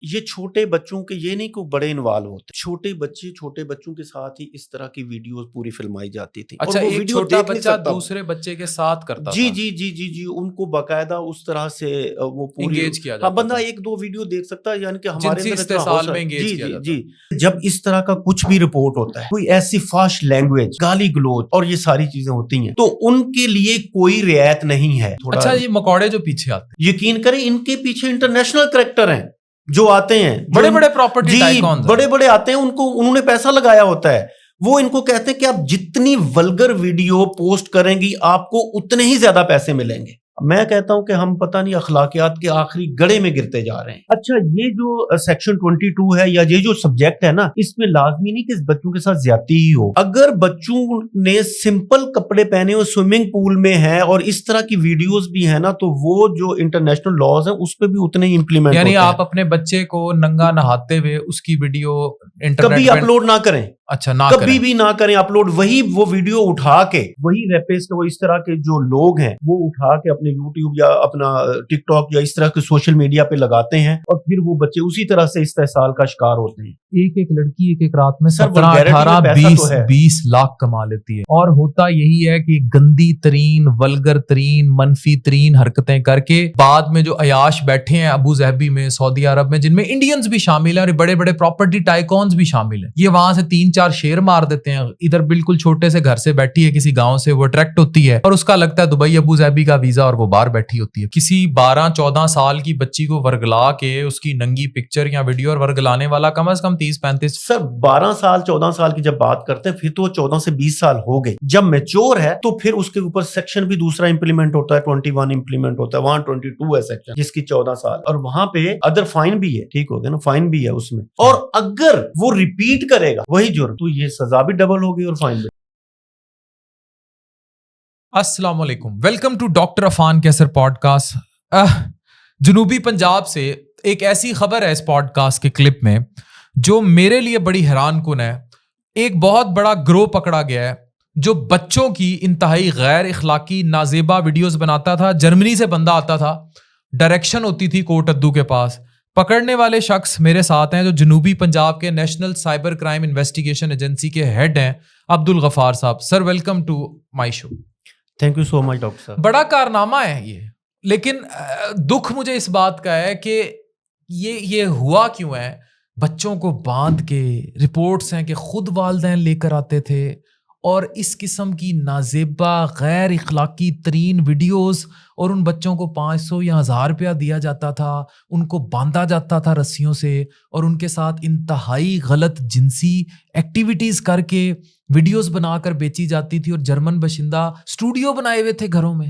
یہ چھوٹے بچوں کے یہ نہیں کہ بڑے انوالو ہوتے، چھوٹے بچوں کے ساتھ ہی اس طرح کی ویڈیوز پوری فلمائی جاتی تھی. اچھا، ایک چھوٹا بچہ دوسرے بچے کے ساتھ کرتا جی تھا. جی جی جی جی ان کو باقاعدہ اس طرح سے وہ پوری انگیج کیا جاتا بندہ تھا. ایک دو ویڈیو دیکھ سکتا ہے، یعنی کہ ہمارے جنسی اندر استحصال میں انگیج جی کیا جی جاتا. جی. جب اس طرح کا کچھ بھی رپورٹ ہوتا ہے، کوئی ایسی فاش لینگویج، گالی گلوچ اور یہ ساری چیزیں ہوتی ہیں، تو ان کے لیے کوئی رعایت نہیں ہے. اچھا، یہ مکوڑے جو پیچھے آتے ہیں، یقین کریں ان کے پیچھے انٹرنیشنل کریکٹر ہیں جو آتے ہیں، بڑے بڑے پراپرٹی ٹائکونز، بڑے بڑے آتے ہیں، انہوں نے پیسہ لگایا ہوتا ہے. وہ ان کو کہتے ہیں کہ آپ جتنی ولگر ویڈیو پوسٹ کریں گی آپ کو اتنے ہی زیادہ پیسے ملیں گے. میں کہتا ہوں کہ ہم پتہ نہیں اخلاقیات کے آخری گڑھے میں گرتے جا رہے ہیں. اچھا، یہ جو سیکشن 22 ہے یا یہ جو سبجیکٹ ہے نا، اس میں لازمی نہیں کہ اس بچوں کے ساتھ زیادتی ہی ہو. اگر بچوں نے سمپل کپڑے پہنے اور سوئمنگ پول میں ہے اور اس طرح کی ویڈیوز بھی ہیں نا، تو وہ جو انٹرنیشنل لاز ہیں اس پہ بھی اتنے ہی امپلیمنٹ ہوتے ہیں. یعنی آپ اپنے بچے کو ننگا نہاتے ہوئے اس کی ویڈیو کبھی اپلوڈ نہ کریں. اچھا، نہ کبھی بھی نہ کریں اپلوڈ. وہ ویڈیو اٹھا کے وہی ریپسٹ، وہ اس طرح کے جو لوگ ہیں وہ اٹھا کے اپنے یوٹیوب یا اپنا ٹک ٹاک یا اس طرح کے سوشل میڈیا پہ لگاتے ہیں، اور پھر وہ بچے اسی طرح سے استحصال کا شکار ہوتے ہیں. ایک لڑکی ایک رات میں 17 18 20 لاکھ کما لیتی ہے، اور ہوتا یہی ہے کہ گندی ترین، ولگر ترین، منفی ترین حرکتیں کر کے بعد میں جو عیاش بیٹھے ہیں ابو ظہبی میں، سعودی عرب میں، جن میں انڈینز بھی شامل ہیں اور بڑے بڑے پراپرٹی ٹائکونز بھی شامل ہیں، یہ وہاں سے 3-4 شیئر مار دیتے ہیں. ادھر بالکل چھوٹے سے گھر سے بیٹھی ہے کسی گاؤں سے، وہ اٹریکٹ ہوتی ہے اور اس کا لگتا ہے دبئی ابو ظہبی کا ویزا، اور وہ باہر بیٹھی ہوتی ہے. کسی 12-14 سال کی بچی کو ورگلا کے اس کی ننگی پکچر یا ویڈیو، اور ورگلانے والا کم از کم 30-35. سر 12 سال 14 سال کی جب بات کرتے ہیں پھر تو 14 سے 20 سال ہو گئے. جب میچور ہے تو پھر اس کے اوپر سیکشن بھی دوسرا امپلیمنٹ ہوتا ہے، 21 امپلیمنٹ ہوتا ہے. وہاں 22 ہے سیکشن جس کی 14 سال، اور وہاں پہ ادر فائن بھی ہے. ٹھیک ہو گیا نا، فائن بھی ہے اس میں. اور اگر وہ ریپیٹ کرے گا وہی جرم تو یہ سزا بھی ڈبل ہوگی اور فائن بھی. السلام علیکم، ویلکم ٹو ڈاکٹر عفان کیسر پوڈ کاسٹ. جنوبی پنجاب سے ایک ایسی خبر ہے اس پوڈ کاسٹ کے کلپ میں جو میرے لیے بڑی حیران کن ہے. ایک بہت بڑا گروہ پکڑا گیا ہے جو بچوں کی انتہائی غیر اخلاقی نازیبا ویڈیوز بناتا تھا. جرمنی سے بندہ آتا تھا، ڈائریکشن ہوتی تھی کوٹ ادو کے پاس. پکڑنے والے شخص میرے ساتھ ہیں جو جنوبی پنجاب کے national cyber crime investigation agency کے ہیڈ ہیں، عبد الغفار صاحب. Sir welcome to my show. Thank you so much doctor صاحب. بڑا کارنامہ ہے یہ، لیکن دکھ مجھے اس بات کا ہے کہ یہ ہوا کیوں ہے. بچوں کو باندھ کے، رپورٹس ہیں کہ خود والدین لے کر آتے تھے اور اس قسم کی نازیبا غیر اخلاقی ترین ویڈیوز، اور ان بچوں کو 500 یا 1000 روپیہ دیا جاتا تھا، ان کو باندھا جاتا تھا رسیوں سے، اور ان کے ساتھ انتہائی غلط جنسی ایکٹیویٹیز کر کے ویڈیوز بنا کر بیچی جاتی تھی، اور جرمن باشندہ اسٹوڈیو بنائے ہوئے تھے گھروں میں.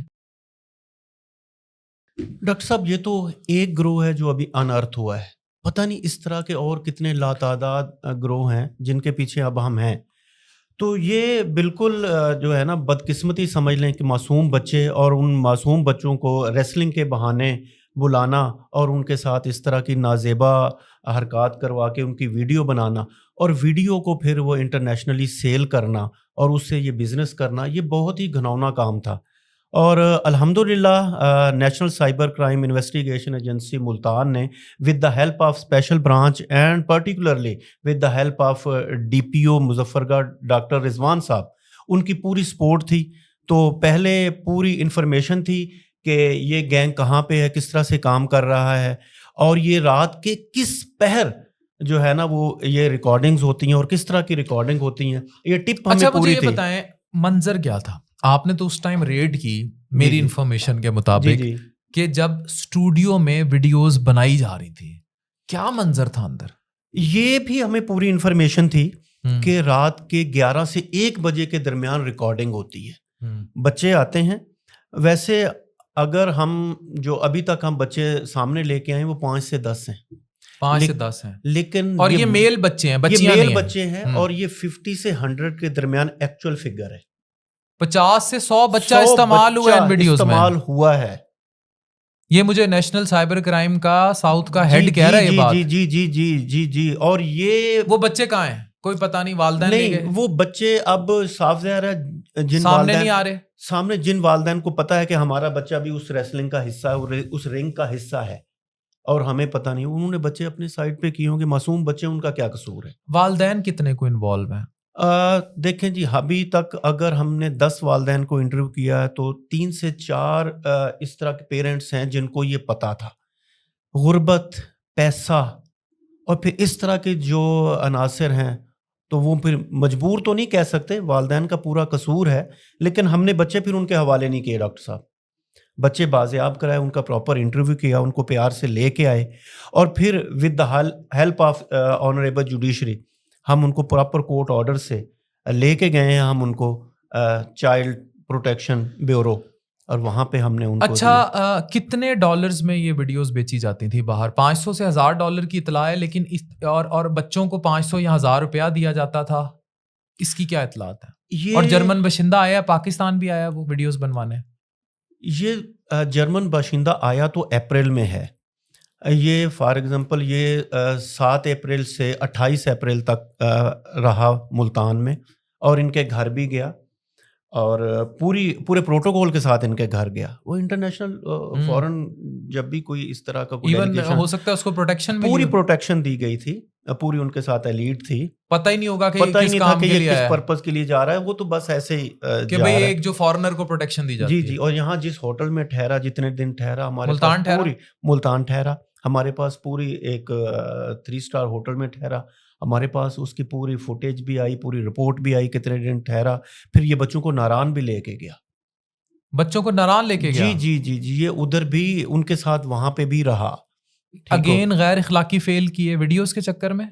ڈاکٹر صاحب یہ تو ایک گروہ ہے جو ابھی انرتھ ہوا ہے، پتہ نہیں اس طرح کے اور کتنے لاتعداد گروہ ہیں جن کے پیچھے اب ہم ہیں. تو یہ بالکل جو ہے نا بدقسمتی سمجھ لیں کہ معصوم بچے، اور ان معصوم بچوں کو ریسلنگ کے بہانے بلانا اور ان کے ساتھ اس طرح کی نازیبا حرکات کروا کے ان کی ویڈیو بنانا، اور ویڈیو کو پھر وہ انٹرنیشنلی سیل کرنا اور اس سے یہ بزنس کرنا، یہ بہت ہی گھناؤنا کام تھا. اور الحمدللہ national cyber crime investigation agency Multan نے with the help of special branch and particularly with the help of D P O Muzaffargarh doctor رضوان صاحب، ان کی پوری سپورٹ تھی. تو پہلے پوری انفارمیشن تھی کہ یہ گینگ کہاں پہ ہے، کس طرح سے کام کر رہا ہے، اور یہ رات کے کس پہر جو ہے نا وہ یہ ریکارڈنگز ہوتی ہیں اور کس طرح کی ریکارڈنگ ہوتی ہیں، یہ ٹپ ہمیں اچھا پوری مجھے تھی. یہ بتائیں منظر کیا تھا؟ آپ نے تو اس ٹائم ریڈ کی میری انفارمیشن کے مطابق کہ جب اسٹوڈیو میں ویڈیوز بنائی جا رہی تھی، کیا منظر تھا اندر؟ یہ بھی ہمیں پوری انفارمیشن تھی کہ رات کے 11 سے 1 بجے کے درمیان ریکارڈنگ ہوتی ہے، بچے آتے ہیں. ویسے اگر ہم جو ابھی تک ہم بچے سامنے لے کے آئے وہ 5 سے 10 ہیں، 5 سے 10 ہیں، لیکن اور یہ میل بچے ہیں، بچیاں نہیں ہیں، میل بچے ہیں، اور یہ 50 سے 100 کے درمیان ایکچوئل فگر ہے. 50 سے 100 بچہ استعمال ہوا ہے ان ویڈیوز میں، استعمال ہوا ہے. یہ مجھے نیشنل سائبر کرائم کا ساؤتھ کا ہیڈ کہہ رہا ہے یہ بات. جی جی جی جی جی جی. اور یہ وہ بچے کہاں ہیں؟ کوئی پتہ نہیں، والدین لے گئے؟ وہ بچے اب صاف ظاہر ہے جن سامنے نہیں آ رہے، سامنے جن والدین کو پتا ہے کہ ہمارا بچہ بھی اس ریسلنگ کا حصہ ہے، اس رنگ کا حصہ ہے، اور ہمیں پتہ نہیں انہوں نے بچے اپنے سائڈ پہ کیے ہوں گے, معصوم بچے, ان کا کیا قصور ہے. والدین کتنے کو انوالو ہیں؟ دیکھیں جی, ابھی تک اگر ہم نے 10 والدین کو انٹرویو کیا ہے تو 3 سے 4 اس طرح کے پیرنٹس ہیں جن کو یہ پتا تھا. غربت, پیسہ اور پھر اس طرح کے جو عناصر ہیں تو وہ پھر مجبور تو نہیں کہہ سکتے, والدین کا پورا قصور ہے, لیکن ہم نے بچے پھر ان کے حوالے نہیں کیے ڈاکٹر صاحب. بچے بازیاب کرائے, ان کا پراپر انٹرویو کیا, ان کو پیار سے لے کے آئے, اور پھر with the help of honourable judiciary ہم ان کو پراپر کورٹ آرڈر سے لے کے گئے ہیں, ہم ان کو چائلڈ پروٹیکشن بیورو, اور وہاں پہ ہم نے ان کو. اچھا, کتنے ڈالرز میں یہ ویڈیوز بیچی جاتی تھی باہر؟ 500 سے $1000 کی اطلاع ہے, لیکن اور بچوں کو 500 یا $1000 دیا جاتا تھا, اس کی کیا اطلاعات ہے؟ اور جرمن باشندہ آیا, پاکستان بھی آیا وہ ویڈیوز بنوانے؟ یہ جرمن باشندہ آیا تو اپریل میں ہے. یہ فار ایگزامپل یہ 7 اپریل سے 28 اپریل تک رہا ملتان میں, اور ان کے گھر بھی گیا, اور پورے پروٹوکول کے ساتھ ان کے گھر گیا. وہ انٹرنیشنل فورن جب بھی کوئی اس طرح کا ایون ہو سکتا ہے اس کو پروٹیکشن, پوری پروٹیکشن دی گئی تھی, پوری ان کے ساتھ ایلیٹ تھی, پتہ ہی نہیں ہوگا کہ پتہ ہی نہیں تھا کہ یہ کس پرپز کے لیے جا رہا ہے, وہ تو بس ایسے ہی کہ بھئی ایک جو فارنر کو پروٹیکشن دی جاتی ہے. جی جی, اور یہاں جس ہوٹل میں ٹھہرا, جتنے دن ٹھہرا, ہمارے ملتان ٹھہرا, ہمارے پاس پوری ایک 3 اسٹار ہوٹل میں ٹھہرا, ہمارے پاس اس کی پوری فوٹیج بھی آئی, پوری رپورٹ بھی آئی کتنے دن ٹھہرا. پھر یہ بچوں کو ناران بھی لے کے گیا, بچوں کو ناران لے کے گیا. جی جی جی جی, یہ ادھر بھی ان کے ساتھ وہاں پہ بھی رہا. اگین غیر اخلاقی فیل کیے ویڈیوز کے چکر میں.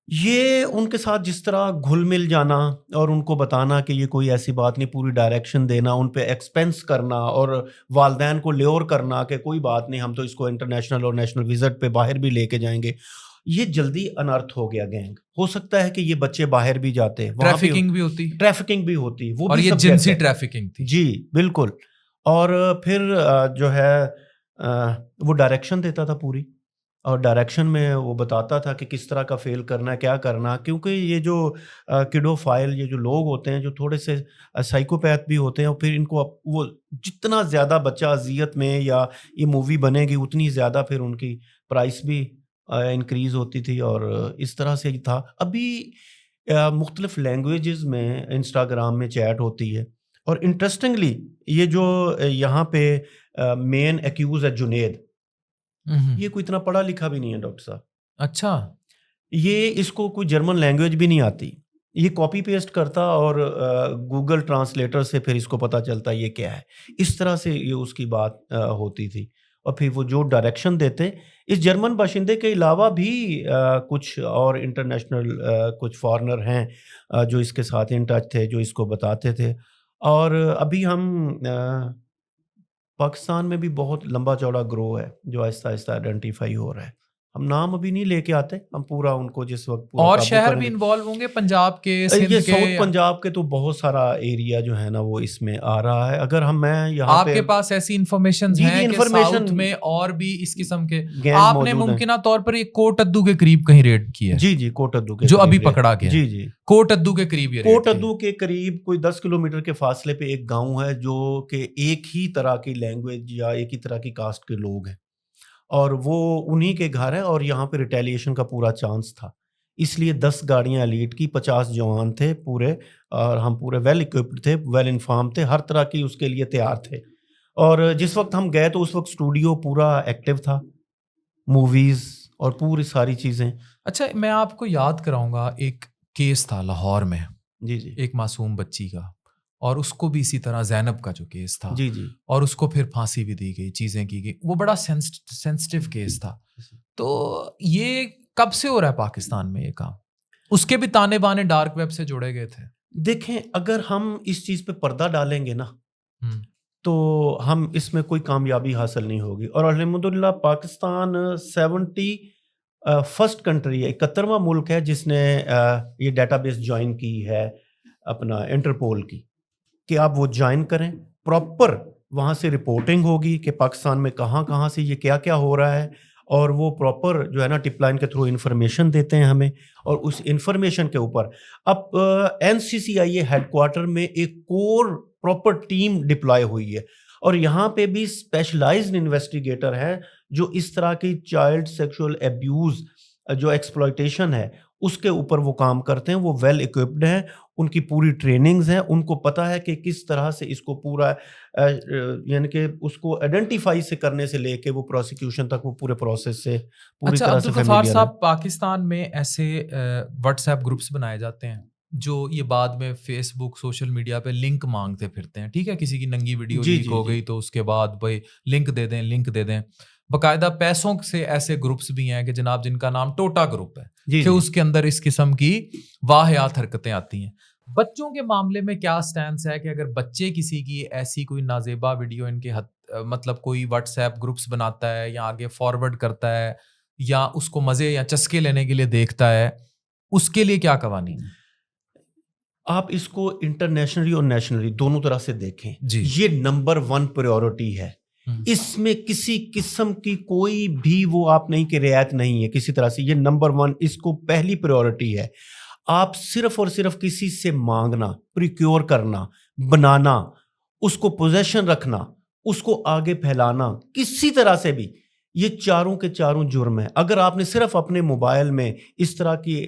یہ ان کے ساتھ جس طرح گھل مل جانا اور ان کو بتانا کہ یہ کوئی ایسی بات نہیں, پوری ڈائریکشن دینا, ان پہ ایکسپینس کرنا, اور والدین کو لیور کرنا کہ کوئی بات نہیں, ہم تو اس کو انٹرنیشنل اور نیشنل وزٹ پہ باہر بھی لے کے جائیں گے. یہ جلدی انرتھ ہو گیا گینگ. ہو سکتا ہے کہ یہ بچے باہر بھی جاتے, ٹریفکنگ بھی ہوتی, وہ اور بھی یہ جنسی ٹریفکنگ تھی. جی بالکل. اور پھر جو ہے وہ ڈائریکشن دیتا تھا پوری, اور ڈائریکشن میں وہ بتاتا تھا کہ کس طرح کا فیل کرنا ہے, کیا کرنا, کیونکہ یہ جو کڈو فائل, یہ جو لوگ ہوتے ہیں جو تھوڑے سے سائیکوپیتھ بھی ہوتے ہیں, اور پھر ان کو وہ جتنا زیادہ بچہ اذیت میں یا یہ مووی بنے گی اتنی زیادہ پھر ان کی پرائس بھی انکریز ہوتی تھی, اور اس طرح سے تھا. ابھی مختلف لینگویجز میں انسٹاگرام میں چیٹ ہوتی ہے, اور انٹرسٹنگلی یہ جو یہاں پہ مین ایکیوز ہے جنید, یہ کوئی اتنا پڑھا لکھا بھی نہیں ہے ڈاکٹر صاحب. اچھا, یہ اس کو کوئی جرمن لینگویج بھی نہیں آتی, یہ کاپی پیسٹ کرتا اور گوگل ٹرانسلیٹر سے پھر اس کو پتہ چلتا یہ کیا ہے. اس طرح سے یہ اس کی بات ہوتی تھی, اور پھر وہ جو ڈائریکشن دیتے. اس جرمن باشندے کے علاوہ بھی کچھ اور انٹرنیشنل کچھ فارنر ہیں جو اس کے ساتھ ان ٹچ تھے, جو اس کو بتاتے تھے. اور ابھی ہم پاکستان میں بھی بہت لمبا چوڑا گرو ہے جو آہستہ آہستہ آئیڈینٹیفائی ہو رہا ہے. ہم نام ابھی نہیں لے کے آتے, ہم پورا ان کو جس وقت اور شہر بھی انوالو ہوں گے, پنجاب کے, سندھ کے, ساؤتھ پنجاب کے, تو بہت سارا ایریا جو ہے نا وہ اس میں آ رہا ہے. اگر میں یہاں آپ کے پاس ایسی انفارمیشن ہیں کہ ساؤتھ میں اور بھی اس قسم کے, آپ نے ممکنہ طور پر ایک کوٹ ادو کے قریب کہیں ریڈ کی ہے؟ جی جی, کوٹ ادو کے جو ابھی پکڑا گیا. جی جی, کوٹ ادو کے قریب, کوٹ ادو کے قریب کوئی 10 کلومیٹر کے فاصلے پہ ایک گاؤں ہے جو کہ ایک ہی طرح کی لینگویج یا ایک ہی طرح کی کاسٹ کے لوگ ہیں, اور وہ انہی کے گھر ہے, اور یہاں پہ ریٹیلیشن کا پورا چانس تھا. اس لیے 10 گاڑیاں ایلیٹ کی, 50 جوان تھے پورے, اور ہم پورے ویل اکوپڈ تھے, ویل انفارم تھے, ہر طرح کی اس کے لیے تیار تھے. اور جس وقت ہم گئے تو اس وقت اسٹوڈیو پورا ایکٹیو تھا, موویز اور پوری ساری چیزیں. اچھا, میں آپ کو یاد کراؤں گا, ایک کیس تھا لاہور میں, جی جی, ایک معصوم بچی کا, اور اس کو بھی اسی طرح زینب کا جو کیس تھا, جی جی, اور اس کو پھر پھانسی بھی دی گئی, چیزیں کی گئی. وہ بڑا سینسٹیو کیس تھا. تو یہ کب سے ہو رہا ہے پاکستان میں یہ کام؟ اس کے بھی تانے بانے ڈارک ویب سے جوڑے گئے تھے. دیکھیں, اگر ہم اس چیز پہ پردہ ڈالیں گے نا تو ہم اس میں کوئی کامیابی حاصل نہیں ہوگی. اور الحمدللہ پاکستان 71 کنٹری ہے, 71واں ملک ہے جس نے یہ ڈیٹا بیس جوائن کی ہے اپنا انٹرپول کی, کہ آپ وہ جوائن کریں. پراپر وہاں سے رپورٹنگ ہوگی کہ پاکستان میں کہاں کہاں سے یہ کیا کیا ہو رہا ہے, اور وہ پراپر جو ہے نا ٹپ لائن کے تھرو انفارمیشن دیتے ہیں ہمیں, اور اس انفارمیشن کے اوپر اب NCCIA ہیڈ کوارٹر میں ایک کور پراپر ٹیم ڈپلائے ہوئی ہے, اور یہاں پہ بھی اسپیشلائزڈ انویسٹیگیٹر ہے جو اس طرح کی چائلڈ سیکشول ایبیوز جو ایکسپلائٹیشن ہے اس کے اوپر وہ کام کرتے ہیں. وہ ویل اکوپڈ ہیں, ان کی پوری ٹریننگز ہیں, ان کو پتہ ہے کہ کس طرح سے اس کو پورا یعنی کہ اس کو آئیڈینٹیفائی سے کرنے سے لے کے وہ پروسیکیوشن تک وہ پورے پروسیس سے پوری طرح سے عبدالغفار صاحب, پاکستان میں ایسے واٹس ایپ گروپس بنائے جاتے ہیں جو یہ بعد میں فیس بک سوشل میڈیا پہ لنک مانگتے پھرتے ہیں, ٹھیک ہے, کسی کی ننگی ویڈیو لیک ہو گئی تو اس کے بعد بھائی لنک دے دیں. باقاعدہ پیسوں سے ایسے گروپس بھی ہیں کہ جناب جن کا نام ٹوٹا گروپ ہے کہ اس کے اندر اس قسم کی واہیات حرکتیں آتی ہیں. بچوں کے معاملے میں کیا سٹینس ہے کہ اگر بچے کسی کی ایسی کوئی نازیبا ویڈیو ان کے مطلب کوئی واٹس ایپ گروپس بناتا ہے یا آگے فارورڈ کرتا ہے یا اس کو مزے یا چسکے لینے کے لیے دیکھتا ہے, اس کے لیے کیا قوانین ہیں؟ آپ اس کو انٹرنیشنلی اور نیشنلی دونوں طرح سے دیکھیں جی, یہ نمبر 1 پریورٹی ہے. اس میں کسی قسم کی کوئی بھی وہ آپ نہیں کہ رعایت نہیں ہے کسی طرح سے, یہ نمبر 1 اس کو پہلی پریورٹی ہے. آپ صرف اور صرف کسی سے مانگنا, پریکیور کرنا, بنانا, اس کو پوزیشن رکھنا, اس کو آگے پھیلانا کسی طرح سے بھی, یہ چاروں کے چاروں جرم ہے. اگر آپ نے صرف اپنے موبائل میں اس طرح کی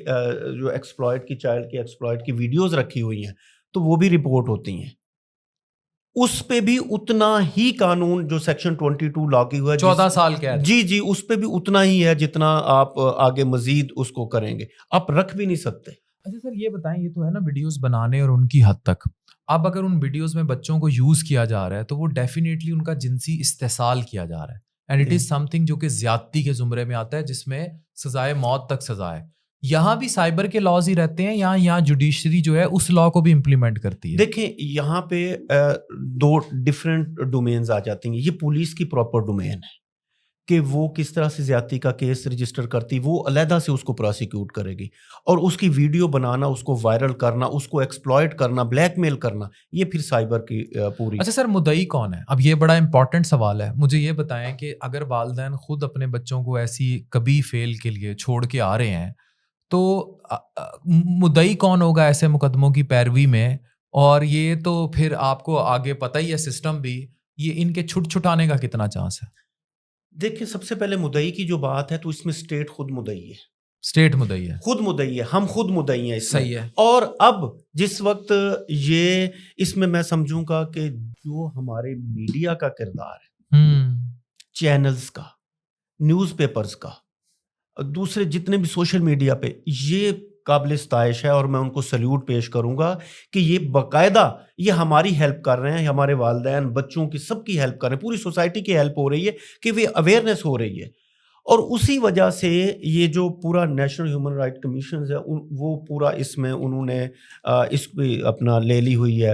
جو ایکسپلائٹ کی چائلڈ کی ایکسپلائٹ کی ویڈیوز رکھی ہوئی ہیں تو وہ بھی رپورٹ ہوتی ہیں. اس پہ بھی اتنا ہی قانون جو سیکشن 22 لاگو ہوا ہے 14 سال کا ہے, جی اس پہ بھی اتنا ہی ہے جتنا آپ آگے مزید اس کو کریں گے, آپ رکھ بھی نہیں سکتے. اچھا سر یہ بتائیں, یہ تو ہے نا ویڈیوز بنانے اور ان کی حد تک, اب اگر ان ویڈیوز میں بچوں کو یوز کیا جا رہا ہے تو وہ ڈیفینیٹلی ان کا جنسی استحصال کیا جا رہا ہے, and it is some thing جو کہ زیادتی کے زمرے میں آتا ہے جس میں سزائے موت تک سزا ہے. یہاں بھی سائبر کے لاز ہی رہتے ہیں یا یہاں جوڈیشری جو ہے اس لا کو بھی امپلیمنٹ کرتی ہے؟ دیکھیں یہاں پہ 2 ڈفرینٹ ڈومینز آ جاتی ہیں. یہ پولیس کی پراپر ڈومین ہے کہ وہ کس طرح سے زیادتی کا کیس رجسٹر کرتی, وہ علیحدہ سے اس کو پروسیکیوٹ کرے گی, اور اس کی ویڈیو بنانا, اس کو وائرل کرنا, اس کو ایکسپلائٹ کرنا, بلیک میل کرنا, یہ پھر سائبر کی پوری. اچھا سر مدعی کون ہے؟ اب یہ بڑا امپورٹنٹ سوال ہے. مجھے یہ بتائیں کہ اگر والدین خود اپنے بچوں کو ایسی کبھی فیل کے لیے چھوڑ کے آ رہے ہیں تو مدعی کون ہوگا ایسے مقدموں کی پیروی میں؟ اور یہ تو پھر آپ کو آگے پتہ ہی ہے سسٹم بھی, یہ ان کے چھٹانے کا کتنا چانس ہے؟ دیکھیں سب سے پہلے مدعی کی جو بات ہے تو اس میں اسٹیٹ خود مدعی ہے, اسٹیٹ مدعی ہے, خود مدعی ہے, ہم خود مدعی ہیں اس میں. صحیح ہے. اور اب جس وقت یہ اس میں سمجھوں گا کہ جو ہمارے میڈیا کا کردار ہے, چینلز کا, نیوز پیپرز کا, دوسرے جتنے بھی سوشل میڈیا پہ, یہ قابل ستائش ہے اور میں ان کو سلیوٹ پیش کروں گا کہ یہ باقاعدہ یہ ہماری ہیلپ کر رہے ہیں, ہمارے والدین, بچوں کی, سب کی ہیلپ کر رہے ہیں, پوری سوسائٹی کی ہیلپ ہو رہی ہے کہ وہ اویئرنیس ہو رہی ہے. اور اسی وجہ سے یہ جو پورا نیشنل ہیومن رائٹ کمیشنز ہے وہ پورا اس میں انہوں نے اس پہ اپنا لے لی ہوئی ہے,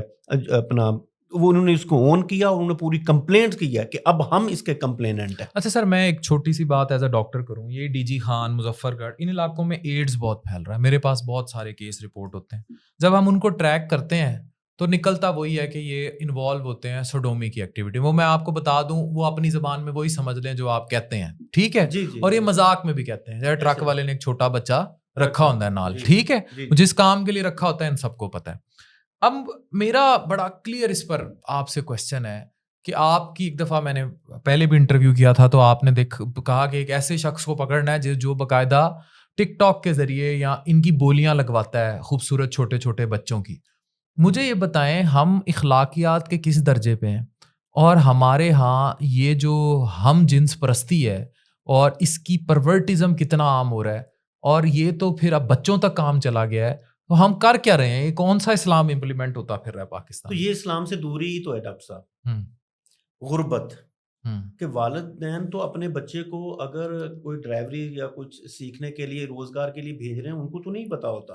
اپنا وہ انہوں نے اس کو اون کیا اور انہوں نے پوری کمپلینٹ کی ہے کہ اب ہم اس کے کمپلیننٹ ہیں. اچھا سر میں ایک چھوٹی سی بات ایز اے ڈاکٹر کروں, یہ ڈی جی خان, مظفر گڑھ, ان علاقوں میں ایڈز بہت پھیل رہا ہے. میرے پاس بہت سارے کیس رپورٹ ہوتے ہیں. جب ہم ان کو ٹریک کرتے ہیں تو نکلتا وہی ہے کہ یہ انوالو ہوتے ہیں سوڈومی کی ایکٹیویٹی. وہ میں آپ کو بتا دوں, وہ اپنی زبان میں وہی سمجھ لیں جو آپ کہتے ہیں, ٹھیک ہے, اور یہ مذاق میں بھی کہتے ہیں. جیسے ٹرک والے نے ایک چھوٹا بچہ رکھا ہوتا ہے نال, ٹھیک ہے, جس کام کے لیے رکھا ہوتا ہے ان سب کو پتہ ہے. اب میرا بڑا کلیئر اس پر آپ سے کوشچن ہے کہ آپ کی ایک دفعہ میں نے پہلے بھی انٹرویو کیا تھا تو آپ نے کہا کہ ایک ایسے شخص کو پکڑنا ہے جو باقاعدہ ٹک ٹاک کے ذریعے یا ان کی بولیاں لگواتا ہے خوبصورت چھوٹے چھوٹے بچوں کی. مجھے یہ بتائیں ہم اخلاقیات کے کس درجے پہ ہیں, اور ہمارے ہاں یہ جو ہم جنس پرستی ہے اور اس کی پرورٹزم کتنا عام ہو رہا ہے, اور یہ تو پھر اب بچوں تک کام چلا گیا ہے, تو ہم کر کیا رہے ہیں؟ یہ کون سا اسلام امپلیمنٹ ہوتا پھر رہا ہے پاکستان؟ تو یہ اسلام سے دوری ہی تو ہے ڈاکٹر صاحب, غربت. کہ والدین تو اپنے بچے کو اگر کوئی ڈرائیوری یا کچھ سیکھنے کے لیے, روزگار کے لیے بھیج رہے ہیں, ان کو تو نہیں پتا ہوتا.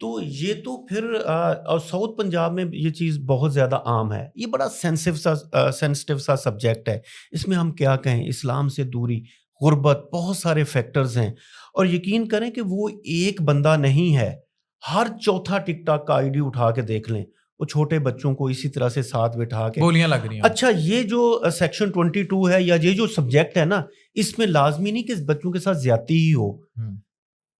تو یہ تو پھر اور ساؤتھ پنجاب میں یہ چیز بہت زیادہ عام ہے. یہ بڑا سینسٹیو سا سبجیکٹ ہے, اس میں ہم کیا کہیں. اسلام سے دوری, غربت, بہت سارے فیکٹرز ہیں, اور یقین کریں کہ وہ ایک بندہ نہیں ہے. ہر چوتھا ٹک ٹاک کا آئی ڈی اٹھا کے دیکھ لیں, وہ چھوٹے بچوں کو اسی طرح سے ساتھ بٹھا کے گولیاں لگ رہی ہیں. اچھا یہ جو سیکشن 22 ہے یا یہ جو سبجیکٹ ہے نا, اس میں لازمی نہیں کہ بچوں کے ساتھ زیادتی ہی ہو.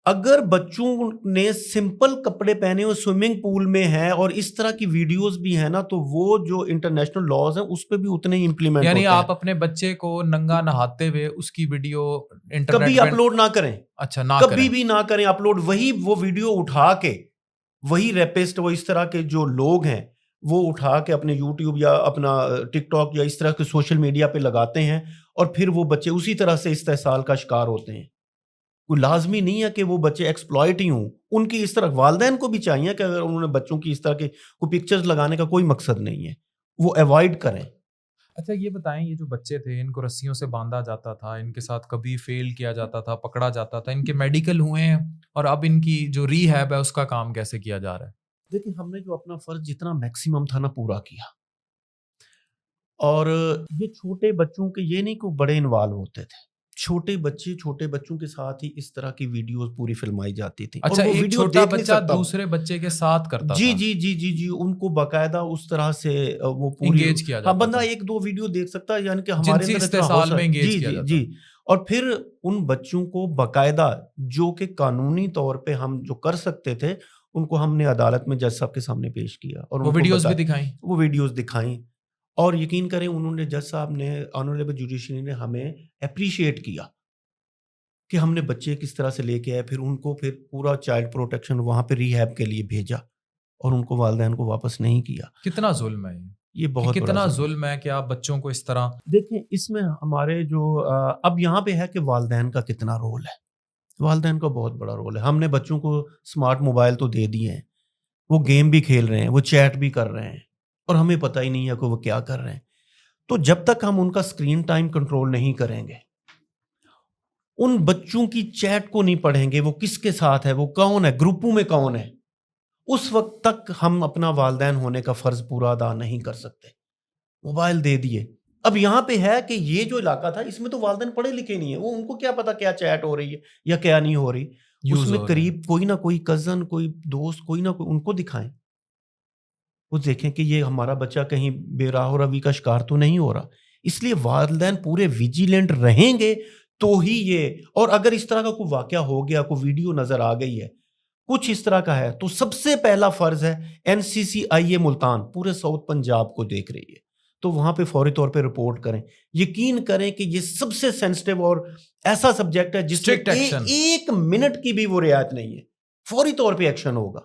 اگر بچوں نے سمپل کپڑے پہنے اور سوئمنگ پول میں ہے اور اس طرح کی ویڈیوز بھی ہیں نا، تو وہ جو انٹرنیشنل لاز ہیں اس پہ بھی اتنے ہی امپلیمنٹ ہوتے ہیں. یعنی آپ اپنے بچے کو ننگا نہاتے ہوئے اس کی ویڈیو انٹرنیٹ کبھی اپلوڈ نہ کریں. اچھا نہ کبھی بھی نہ کریں اپلوڈ. وہ ویڈیو اٹھا کے وہی ریپسٹ، وہ اس طرح کے جو لوگ ہیں وہ اٹھا کے اپنے یوٹیوب یا اپنا ٹک ٹاک یا اس طرح کے سوشل میڈیا پہ لگاتے ہیں، اور پھر وہ بچے اسی طرح سے استحصال کا شکار ہوتے ہیں. کوئی لازمی نہیں ہے کہ وہ بچے ایکسپلائٹ ہی ہوں. ان کی اس طرح والدین کو بھی چاہیے کہ اگر انہوں نے بچوں کی اس طرح کے کوئی پکچرز لگانے کا کوئی مقصد نہیں ہے، وہ ایوائڈ کریں. اچھا یہ بتائیں، یہ جو بچے تھے ان کو رسیوں سے باندھا جاتا تھا، ان کے ساتھ کبھی فیل کیا جاتا تھا، پکڑا جاتا تھا، ان کے میڈیکل ہوئے ہیں اور اب ان کی جو ری ہیب ہے اس کا کام کیسے کیا جا رہا ہے؟ دیکھیں ہم نے جو اپنا فرض جتنا میکسیمم تھا نا پورا کیا. اور یہ چھوٹے بچوں کے یہ نہیں کہ بڑے انوالو ہوتے تھے، چھوٹے بچوں کے ساتھ ہی اس طرح کی ویڈیوز پوری فلمائی جاتی تھی. اچھا ایک چھوٹا بچہ دوسرے بچے کے ساتھ کرتا جی جی جی جی جی ان کو باقاعدہ اس طرح سے وہ پوری انگیج کیا جاتا. بندہ ایک دو ویڈیو دیکھ سکتا ہے، یعنی کہ ہمارے جنسی استحصال میں انگیج کیا جاتا. جی. اور پھر ان بچوں کو باقاعدہ جو کہ قانونی طور پہ ہم جو کر سکتے تھے ان کو ہم نے عدالت میں جج صاحب کے سامنے پیش کیا اور وہ ویڈیوز بھی دکھائیں. وہ ویڈیوز دکھائیں اور یقین کریں انہوں نے، جج صاحب نے، آنریبل جوڈیشری نے ہمیں اپریشیٹ کیا کہ ہم نے بچے کس طرح سے لے کے آئے. پھر ان کو پھر پورا چائلڈ پروٹیکشن وہاں پہ ری ہیب کے لیے بھیجا اور ان کو والدین کو واپس نہیں کیا. کتنا ظلم ہے یہ بہت کتنا ظلم ہے کہ آپ بچوں کو اس طرح دیکھیں. اس میں ہمارے جو اب یہاں پہ ہے کہ والدین کا کتنا رول ہے. والدین کا بہت بڑا رول ہے. ہم نے بچوں کو اسمارٹ موبائل تو دے دیے ہیں، وہ گیم بھی کھیل رہے ہیں، وہ چیٹ بھی کر رہے ہیں اور ہمیں پتہ ہی نہیں ہے کہ وہ کیا کر رہے ہیں. تو جب تک ہم ان کا اسکرین ٹائم کنٹرول نہیں کریں گے، ان بچوں کی چیٹ کو نہیں پڑھیں گے، وہ کس کے ساتھ ہے، وہ کون ہے، گروپوں میں کون ہے، اس وقت تک ہم اپنا والدین ہونے کا فرض پورا ادا نہیں کر سکتے. موبائل دے دیے. اب یہاں پہ ہے کہ یہ جو علاقہ تھا اس میں تو والدین پڑھے لکھے نہیں ہیں، وہ ان کو کیا پتا کیا چیٹ ہو رہی ہے یا کیا نہیں ہو رہی. اس میں قریب کوئی نہ کوئی کزن، کوئی دوست، کوئی نہ کوئی ان کو دکھائیں، وہ دیکھیں کہ یہ ہمارا بچہ کہیں بے راہ و روی کا شکار تو نہیں ہو رہا. اس لیے والدین پورے ویجیلنٹ رہیں گے تو ہی یہ. اور اگر اس طرح کا کوئی واقعہ ہو گیا، کوئی ویڈیو نظر آ گئی ہے کچھ اس طرح کا ہے، تو سب سے پہلا فرض ہے NCCIA ملتان پورے ساؤتھ پنجاب کو دیکھ رہی ہے، تو وہاں پہ فوری طور پہ رپورٹ کریں. یقین کریں کہ یہ سب سے سینسٹیو اور ایسا سبجیکٹ ہے جس میں ایک منٹ کی بھی وہ رعایت نہیں ہے، فوری طور پہ ایکشن ہوگا.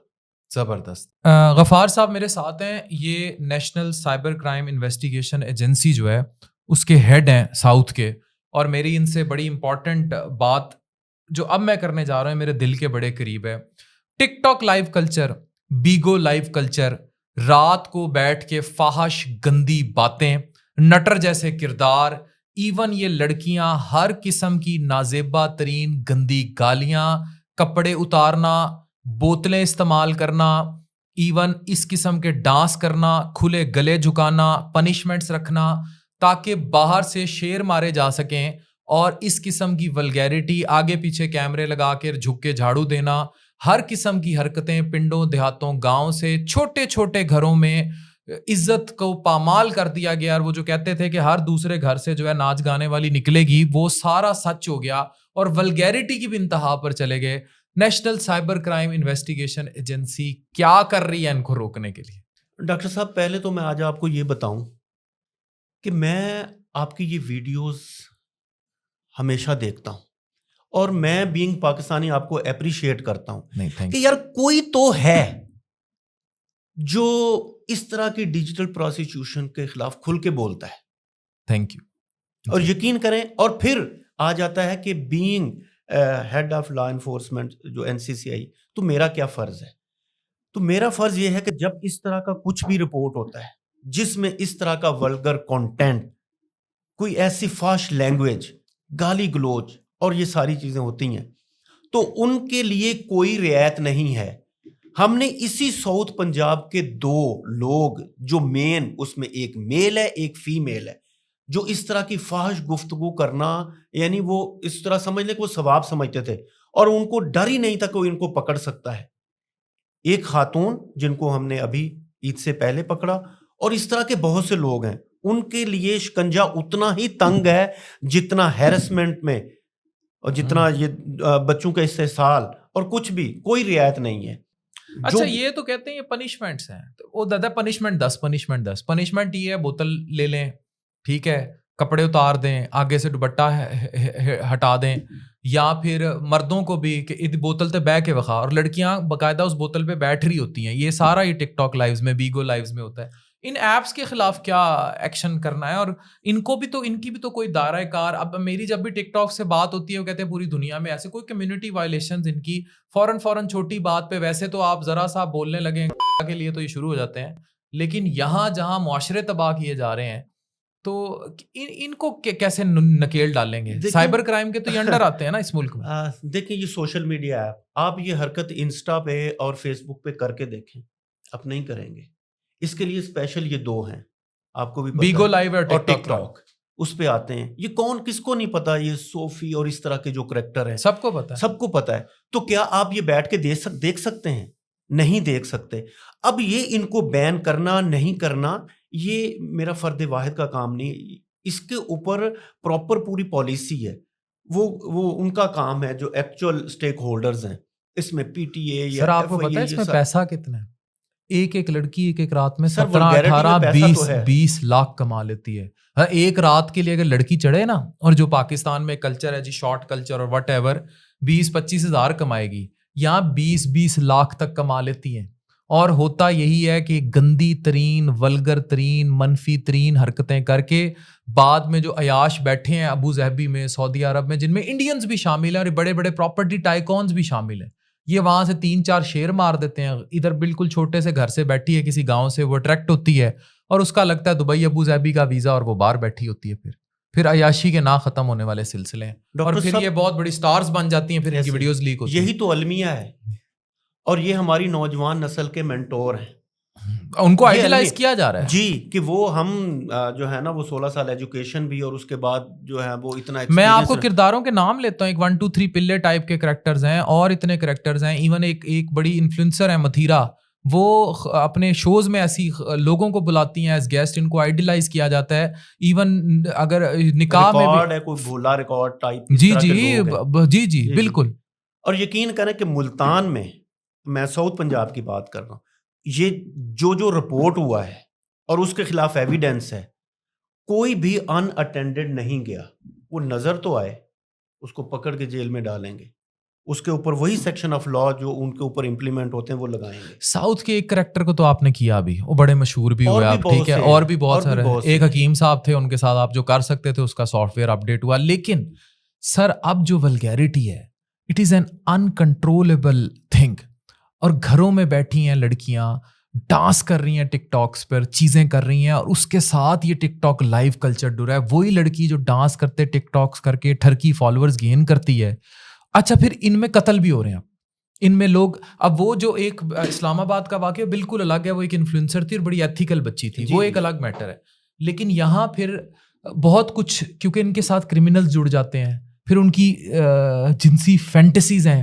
زبردست. غفار صاحب میرے ساتھ ہیں، یہ national cyber crime investigation agency جو ہے اس کے ہیڈ ہیں ساؤتھ کے، اور میری ان سے بڑی امپورٹنٹ بات جو اب میں کرنے جا رہا ہوں میرے دل کے بڑے قریب ہے. TikTok live culture, Bigo live culture, رات کو بیٹھ کے فاحش گندی باتیں، نٹر جیسے کردار، ایون یہ لڑکیاں ہر قسم کی نازیبہ ترین گندی گالیاں، کپڑے اتارنا، بوتلیں استعمال کرنا، ایون اس قسم کے ڈانس کرنا، کھلے گلے جھکانا، پنشمنٹس رکھنا تاکہ باہر سے شیر مارے جا سکیں، اور اس قسم کی ولگیرٹی، آگے پیچھے کیمرے لگا کے جھک کے جھاڑو دینا، ہر قسم کی حرکتیں پنڈوں دیہاتوں گاؤں سے چھوٹے چھوٹے گھروں میں عزت کو پامال کر دیا گیا. اور وہ جو کہتے تھے کہ ہر دوسرے گھر سے جو ہے ناچ گانے والی نکلے گی، وہ سارا سچ ہو گیا اور ولگیرٹی کی بھی انتہا پر چلے گئے. National cyber crime investigation agency کیا کر رہی ہے ان کو روکنے کے لیے؟ ڈاکٹر صاحب پہلے تو میں آج آپ کو یہ بتاؤں کہ میں آپ کی یہ ویڈیوز ہمیشہ دیکھتا ہوں اور میں بینگ پاکستانی آپ کو اپریشیٹ کرتا ہوں کہ یار کوئی تو ہے جو اس طرح کی ڈیجیٹل پروسیکیوشن کے خلاف کھل کے بولتا ہے. Thank you. اور یقین کریں، اور پھر آ جاتا ہے کہ being head of law enforcement جو NCCI، تو میرا کیا فرض ہے؟ تو میرا فرض یہ ہے کہ جب اس طرح کا کچھ بھی رپورٹ ہوتا ہے جس میں اس طرح کا ولگر کنٹینٹ، کوئی ایسی فاش لینگویج، گالی گلوچ اور یہ ساری چیزیں ہوتی ہیں، تو ان کے لیے کوئی رعایت نہیں ہے. ہم نے اسی ساؤتھ پنجاب کے 2 لوگ جو مین، اس میں ایک میل ہے ایک فیمیل ہے، جو اس طرح کی فاحش گفتگو کرنا، یعنی وہ اس طرح سمجھ لیں کہ وہ ثواب سمجھتے تھے اور ان کو ڈر ہی نہیں تھا کہ وہ ان کو پکڑ سکتا ہے. ایک خاتون جن کو ہم نے ابھی عید سے پہلے پکڑا، اور اس طرح کے بہت سے لوگ ہیں. ان کے لیے شکنجہ اتنا ہی تنگ ہے جتنا ہیرسمنٹ میں اور جتنا یہ بچوں کا استحصال اور کچھ بھی کوئی رعایت نہیں ہے. اچھا یہ تو کہتے ہیں یہ پنشمنٹس ہیں, وہ دادا پنشمنٹ 10 پنشمنٹ یہ ہے بوتل لے لیں, ٹھیک ہے, کپڑے اتار دیں, آگے سے دوپٹہ ہٹا دیں, یا پھر مردوں کو بھی کہ بوتل تے بہ کے وخا, اور لڑکیاں باقاعدہ اس بوتل پہ بیٹھ رہی ہوتی ہیں. یہ سارا یہ ٹک ٹاک لائیوز میں, بیگو لائیوز میں ہوتا ہے. ان ایپس کے خلاف کیا ایکشن کرنا ہے, اور ان کو بھی تو ان کی بھی تو کوئی دائرہ کار. اب میری جب بھی ٹک ٹاک سے بات ہوتی ہے وہ کہتے ہیں پوری دنیا میں ایسے کوئی کمیونٹی وائلیشنز ان کی فوراً چھوٹی بات پہ, ویسے تو آپ ذرا سا بولنے لگیں کے لیے تو یہ شروع ہو جاتے ہیں, لیکن یہاں جہاں معاشرے تباہ کیے جا رہے ہیں تو ان کو کیسے نکیل ڈالیں گے؟ سائبر کرائم کے تو یہ انڈر آتے ہیں نا اس ملک میں. دیکھیں یہ سوشل میڈیا ایپ, آپ یہ حرکت انسٹا پہ اور فیس بک پہ کر کے دیکھیں, آپ نہیں کریں گے. اس کے لیے اسپیشل یہ 2 ہیں, آپ کو بھی پتہ بیگو ہے, لائیو اور ٹک ٹاک, اس پہ آتے ہیں. یہ کون کس کو نہیں پتا, یہ صوفی اور اس طرح کے جو کریکٹر ہیں سب کو پتا ہے, سب کو پتا ہے. تو کیا آپ یہ بیٹھ کے دیکھ سکتے ہیں؟ نہیں دیکھ سکتے. اب یہ ان کو بین کرنا نہیں کرنا یہ میرا فرد واحد کا کام نہیں, اس کے اوپر پراپر پوری پالیسی ہے. وہ ان کا کام ہے جو ایکچوئل سٹیک ہولڈرز ہیں اس میں, پی ٹی اے یا سر آپ کو پتا ہے اس میں پیسہ کتنا ہے؟ ایک لڑکی ایک رات میں 17 18 20 لاکھ کما لیتی ہے. ایک رات کے لیے اگر لڑکی چڑھے نا, اور جو پاکستان میں کلچر ہے جی شارٹ کلچر اور وٹ ایور, 20-25 ہزار کمائے گی, یہاں 20 لاکھ تک کما لیتی ہیں. اور ہوتا یہی ہے کہ گندی ترین ولگر ترین منفی ترین حرکتیں کر کے بعد میں جو عیاش بیٹھے ہیں ابو ظہبی میں, سعودی عرب میں, جن میں انڈینز بھی شامل ہیں اور بڑے بڑے پراپرٹی ٹائکونز بھی شامل ہیں, یہ وہاں سے 3-4 شیئر مار دیتے ہیں. ادھر بالکل چھوٹے سے گھر سے بیٹھی ہے کسی گاؤں سے, وہ اٹریکٹ ہوتی ہے اور اس کا لگتا ہے دبئی ابو ظہبی کا ویزا, اور وہ باہر بیٹھی ہوتی ہے. پھر عیاشی کے نہ ختم ہونے والے سلسلے ہیں, اور پھر یہ بہت بڑی سٹارز بن جاتی ہیں, پھر ان کی ویڈیوز لیک ہوتی ہیں. یہی تو المیہ ہے, اور یہ ہماری نوجوان نسل کے مینٹور ہیں, ان کو آئیڈیلائز کیا جا رہا ہے جی, کہ وہ ہم جو ہے نا وہ 16 سال ایجوکیشن بھی, اور اس کے بعد جو ہے وہ اتنا. میں آپ کو کرداروں کے نام لیتا ہوں, ایک 1 2 3 پلے ٹائپ کے کریکٹرز ہیں, اور اتنے کریکٹرز ہیں. ایون ایک بڑی انفلوئنسر ہے متھیرا, وہ اپنے شوز میں ایسی لوگوں کو بلاتی ہیں ایز گیسٹ, ان کو آئیڈیلائز کیا جاتا ہے. ایون اگر نکاح میں بھی کوئی بھولا ریکارڈ ٹائپ, جی بالکل. اور یقین کریں کہ ملتان میں ساؤتھ پنجاب کی بات کر رہا ہوں, یہ جو رپورٹ ہوا ہے اور اس کے خلاف ایویڈنس ہے, کوئی بھی ان اٹینڈڈ نہیں گیا. وہ نظر تو آئے, اس کو پکڑ کے جیل میں ڈالیں گے, اس کے اوپر وہی سیکشن آف لا جو ان کے اوپر امپلیمنٹ ہوتے ہیں وہ لگائیں گے. ساؤتھ کے ایک کریکٹر کو تو آپ نے کیا بھی, وہ بڑے مشہور بھی ہوئے آپ, ٹھیک ہے, اور بھی بہت سارے. ایک حکیم صاحب تھے, ان کے ساتھ آپ جو کر سکتے تھے اس کا سافٹ ویئر اپڈیٹ ہوا. لیکن سر اب جو ولگیرٹی ہے, it is an uncontrollable thing. اور گھروں میں بیٹھی ہیں لڑکیاں, ڈانس کر رہی ہیں ٹک ٹاکس پر, چیزیں کر رہی ہیں, اور اس کے ساتھ یہ ٹک ٹاک لائیو کلچر ڈر ہے. وہی لڑکی جو ڈانس کرتے ٹک ٹاکس کر کے ٹھرکی فالوورز گین کرتی ہے. اچھا پھر ان میں قتل بھی ہو رہے ہیں, ان میں لوگ. اب وہ جو ایک اسلام آباد کا واقعہ بالکل الگ ہے, وہ ایک انفلوئنسر تھی اور بڑی ایتھیکل بچی تھی, وہ ایک الگ میٹر ہے. لیکن یہاں پھر بہت کچھ, کیونکہ ان کے ساتھ کرمنلز جڑ جاتے ہیں, پھر ان کی جنسی فینٹیسیز ہیں,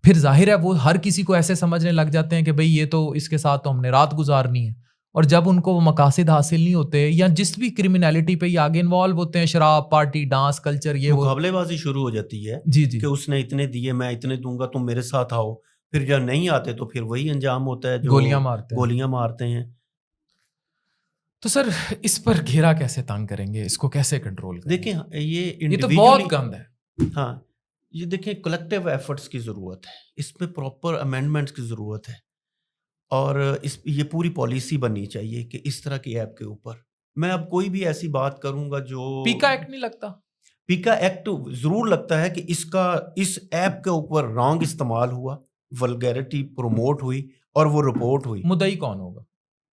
پھر ظاہر ہے وہ ہر کسی کو ایسے سمجھنے لگ جاتے ہیں کہ بھئی یہ تو اس کے ساتھ تو ہم نے رات گزارنی ہے. اور جب ان کو وہ مقاصد حاصل نہیں ہوتے, یا جس بھی کرمینالٹی پہ یہ آگے انوالو ہوتے ہیں, شراب پارٹی ڈانس کلچر, یہ مقابلے بازی شروع ہو جاتی ہے. جی کہ اس نے اتنے دیے, میں اتنے دوں گا, تم میرے ساتھ آؤ. پھر جب نہیں آتے تو پھر وہی انجام ہوتا ہے, جو گولیاں مارتے ہیں. تو سر اس پر گھیرا کیسے تنگ کریں گے, اس کو کیسے کنٹرول کریں؟ دیکھیں یہ تو بہت گند ہے. ہاں یہ دیکھیں کلیکٹیو ایفرٹس کی ضرورت ہے, اس پہ پراپر امینڈمنٹس کی ضرورت ہے, اور یہ پوری پالیسی بننی چاہیے کہ اس طرح کی ایپ کے اوپر. میں اب کوئی بھی ایسی بات کروں گا جو پیکا ایکٹ نہیں لگتا, پیکا ایکٹ ضرور لگتا ہے کہ اس ایپ کے اوپر رانگ استعمال ہوا, ولگیرٹی پروموٹ ہوئی, اور وہ رپورٹ ہوئی. مدعی کون ہوگا؟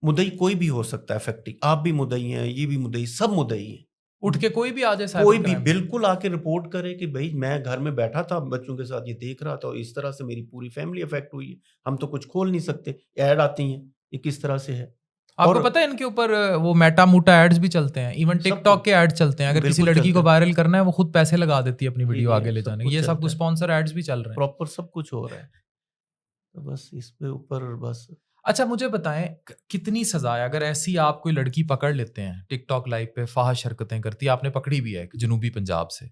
مدعی کوئی بھی ہو سکتا ہے افیکٹنگ, آپ بھی مدعی ہیں, یہ بھی مدعی, سب مدعی ہیں. اٹھ کے کوئی بھی آ جائے, کوئی بھی بالکل آ کے رپورٹ کرے کہ بھائی میں گھر میں بیٹھا تھا بچوں کے ساتھ, یہ دیکھ رہا تھا, اور اس طرح سے میری پوری فیملی افیکٹ ہوئی ہے, ہم تو کچھ کھول نہیں سکتے, ایڈ آتی ہیں, یہ کس طرح سے ہے. آپ کو پتہ ہے ان کے اوپر وہ میٹا موٹا ایڈز بھی چلتے ہیں, ایون ٹک ٹاک کے ایڈ چلتے ہیں. اگر کسی لڑکی کو وائرل کرنا ہے وہ خود پیسے لگا دیتی ہے اپنی ویڈیو آگے لے جانے, یہ سب اسپانسر ایڈز بھی چل رہے ہیں, پراپر سب کچھ ہو رہا ہے. بس اس پہ اوپر بس. اچھا مجھے بتائیں کتنی سزا ہے اگر ایسی آپ کوئی لڑکی پکڑ لیتے ہیں ٹک ٹاک لائیو پہ فحش حرکتیں کرتی ہے, آپ نے پکڑی بھی ہے جنوبی پنجاب سے,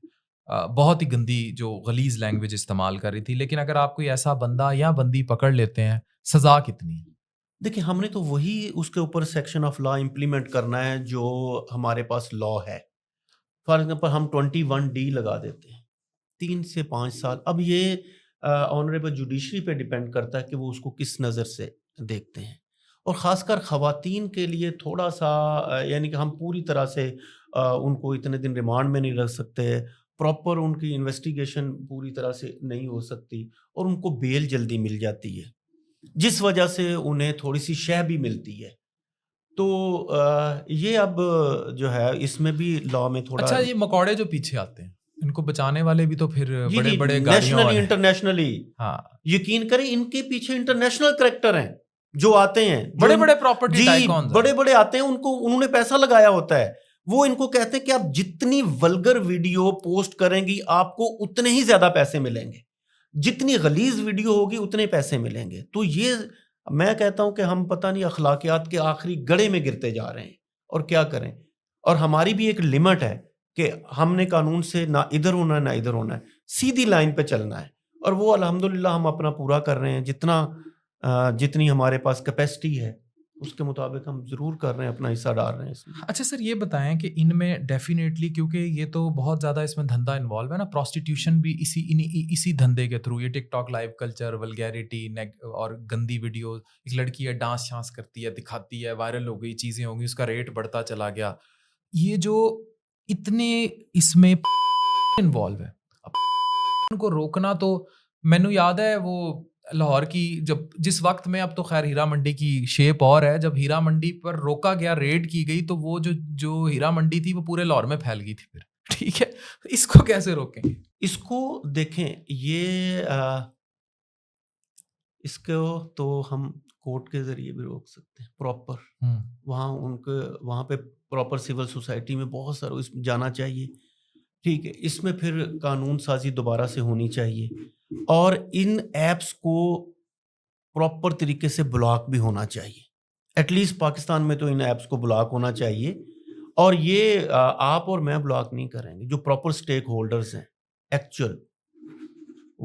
بہت ہی گندی جو غلیظ لینگویج استعمال کر رہی تھی. لیکن اگر آپ کوئی ایسا بندہ یا بندی پکڑ لیتے ہیں, سزا کتنی ہے؟ دیکھیں ہم نے تو وہی اس کے اوپر سیکشن آف لا امپلیمنٹ کرنا ہے جو ہمارے پاس لا ہے. فار ایگزامپل ہم 21D لگا دیتے ہیں 3 سے 5 سال. اب یہ آنریبل جوڈیشری پہ ڈیپینڈ کرتا ہے کہ وہ اس کو کس نظر سے دیکھتے ہیں, اور خاص کر خواتین کے لیے تھوڑا سا یعنی کہ ہم پوری طرح سے ان کو اتنے دن ریمانڈ میں نہیں رکھ سکتے, پراپر ان کی انویسٹیگیشن پوری طرح سے نہیں ہو سکتی, اور ان کو بیل جلدی مل جاتی ہے جس وجہ سے انہیں تھوڑی سی شہ بھی ملتی ہے. تو یہ اب جو ہے اس میں بھی لا میں تھوڑا. اچھا, یہ مکوڑے جو پیچھے آتے ہیں ان کو بچانے والے بھی تو پھر جی بڑے جی بڑے گاڑیوں نیشنلی والے, انٹرنیشنلی, ہاں یقین کریں ان کے پیچھے انٹرنیشنل کریکٹر ہیں جو آتے ہیں, بڑے بڑے پراپرٹی جی ٹائکونز بڑے بڑے آتے ہیں, انہوں نے پیسہ لگایا ہوتا ہے. وہ ان کو کہتے ہیں کہ آپ جتنی ولگر ویڈیو پوسٹ کریں گی آپ کو اتنے ہی زیادہ پیسے ملیں گے, جتنی غلیظ ویڈیو ہوگی اتنے پیسے ملیں گے. تو یہ میں کہتا ہوں کہ ہم پتہ نہیں اخلاقیات کے آخری گڑھے میں گرتے جا رہے ہیں, اور کیا کریں. اور ہماری بھی ایک لمٹ ہے کہ ہم نے قانون سے نہ ادھر ہونا ہے نہ ادھر ہونا ہے, سیدھی لائن پہ چلنا ہے, اور وہ الحمدللہ ہم اپنا پورا کر رہے ہیں. جتنی ہمارے پاس کیپیسٹی ہے اس کے مطابق ہم ضرور کر رہے ہیں, اپنا حصہ ڈال رہے ہیں اس میں. اچھا سر, یہ بتائیں کہ ان میں ڈیفینیٹلی, کیونکہ یہ تو بہت زیادہ اس میں دھندا انوالو ہے نا, پروسٹیٹیوشن بھی اسی دھندے کے تھرو, یہ ٹک ٹاک لائیو کلچر, ولگیرٹی اور گندی ویڈیو, ایک لڑکی ہے ڈانس شانس کرتی ہے, دکھاتی ہے, وائرل ہو گئی, چیزیں ہو گئی, اس کا ریٹ بڑھتا چلا گیا. یہ جو اتنے اس میں انوالو ہے, ان کو روکنا تو مینو یاد ہے وہ لاہور کی جس وقت میں, اب تو خیر ہیرا منڈی کی شیپ اور ہے, جب ہیرا منڈی پر روکا گیا, ریڈ کی گئی, تو وہ جو ہیرا منڈی تھی وہ پورے لاہور میں پھیل گئی تھی پھر. ٹھیک ہے, اس کو کیسے روکیں گے؟ اس کو دیکھیں, یہ اس کو تو ہم کورٹ کے ذریعے بھی روک سکتے ہیں پراپر. وہاں پہ پراپر سول سوسائٹی میں بہت سارا اس جانا چاہیے. ٹھیک ہے, اس میں پھر قانون سازی دوبارہ سے ہونی چاہیے, اور ان ایپس کو پراپر طریقے سے بلاک بھی ہونا چاہیے. ایٹ لیسٹ پاکستان میں تو ان ایپس کو بلاک ہونا چاہیے, اور یہ آپ اور میں بلاک نہیں کریں گے, جو پراپر سٹیک ہولڈرز ہیں ایکچوئل,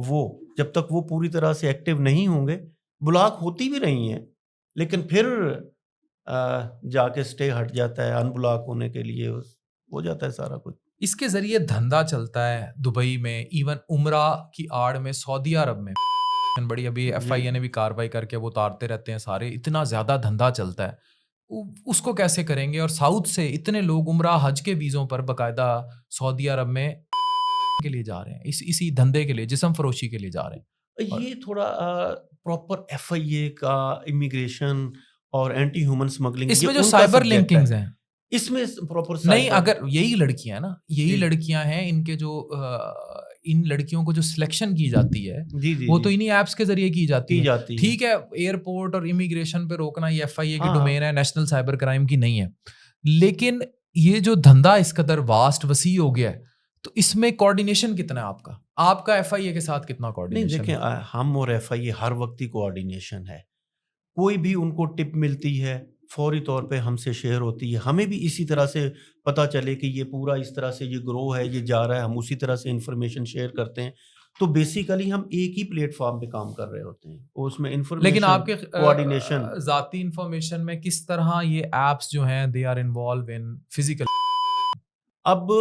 وہ جب تک وہ پوری طرح سے ایکٹیو نہیں ہوں گے. بلاک ہوتی بھی رہی ہیں لیکن پھر جا کے سٹے ہٹ جاتا ہے, ان بلاک ہونے کے لیے ہو جاتا ہے سارا کچھ. اس کے ذریعے دھندا چلتا ہے دبئی میں, ایون عمرہ کی آڑ میں سعودی عرب میں بڑی, ابھی ایف آئی اے نے بھی کاروائی کر کے وہ اتارتے رہتے ہیں سارے, اتنا زیادہ دھندا چلتا ہے. اس کو کیسے کریں گے؟ اور ساؤتھ سے اتنے لوگ عمرہ حج کے ویزوں پر باقاعدہ سعودی عرب میں کے لیے جا رہے ہیں, اسی دھندے کے لیے, جسم فروشی کے لیے جا رہے ہیں. یہ تھوڑا پراپر ایف آئی اے کا امیگریشن اور اینٹی ہیومن سمگلنگ, اس میں جو سائبر لنکنگز ہیں, اس میں پراپر نہیں, اگر یہی لڑکیاں نا, یہی لڑکیاں ہیں, ان کے جو ان لڑکیوں کو جو سلیکشن کی جاتی ہے وہ تو انہی ایپس کے ذریعے کی جاتی ہے. ٹھیک ہے, ایئرپورٹ اور امیگریشن پہ روکنا یہ ایف آئی اے کی ڈومین ہے, نیشنل سائبر کرائم کی نہیں ہے. لیکن یہ جو دھندا اس قدر واسٹ وسیع ہو گیا ہے, تو اس میں کوآرڈینیشن کتنا ہے آپ کا ایف آئی اے کے ساتھ کتنا کوآرڈینیشن؟ نہیں دیکھیں, ہم اور ایف آئی اے ہر وقت ہی کوآرڈینیشن ہے. کوئی بھی ان کو ٹپ ملتی ہے فوری طور پہ ہم سے شیئر ہوتی ہے, ہمیں بھی اسی طرح سے پتہ چلے کہ یہ پورا اس طرح سے یہ گروہ ہے, یہ جا رہا ہے, ہم اسی طرح سے انفارمیشن شیئر کرتے ہیں. تو بیسیکلی ہم ایک ہی پلیٹ فارم پہ کام کر رہے ہوتے ہیں, اس میں انفارمیشن. لیکن آپ کے کوآرڈینیشن ذاتی انفارمیشن میں کس طرح یہ ایپس جو ہیں they are involved in physical? اب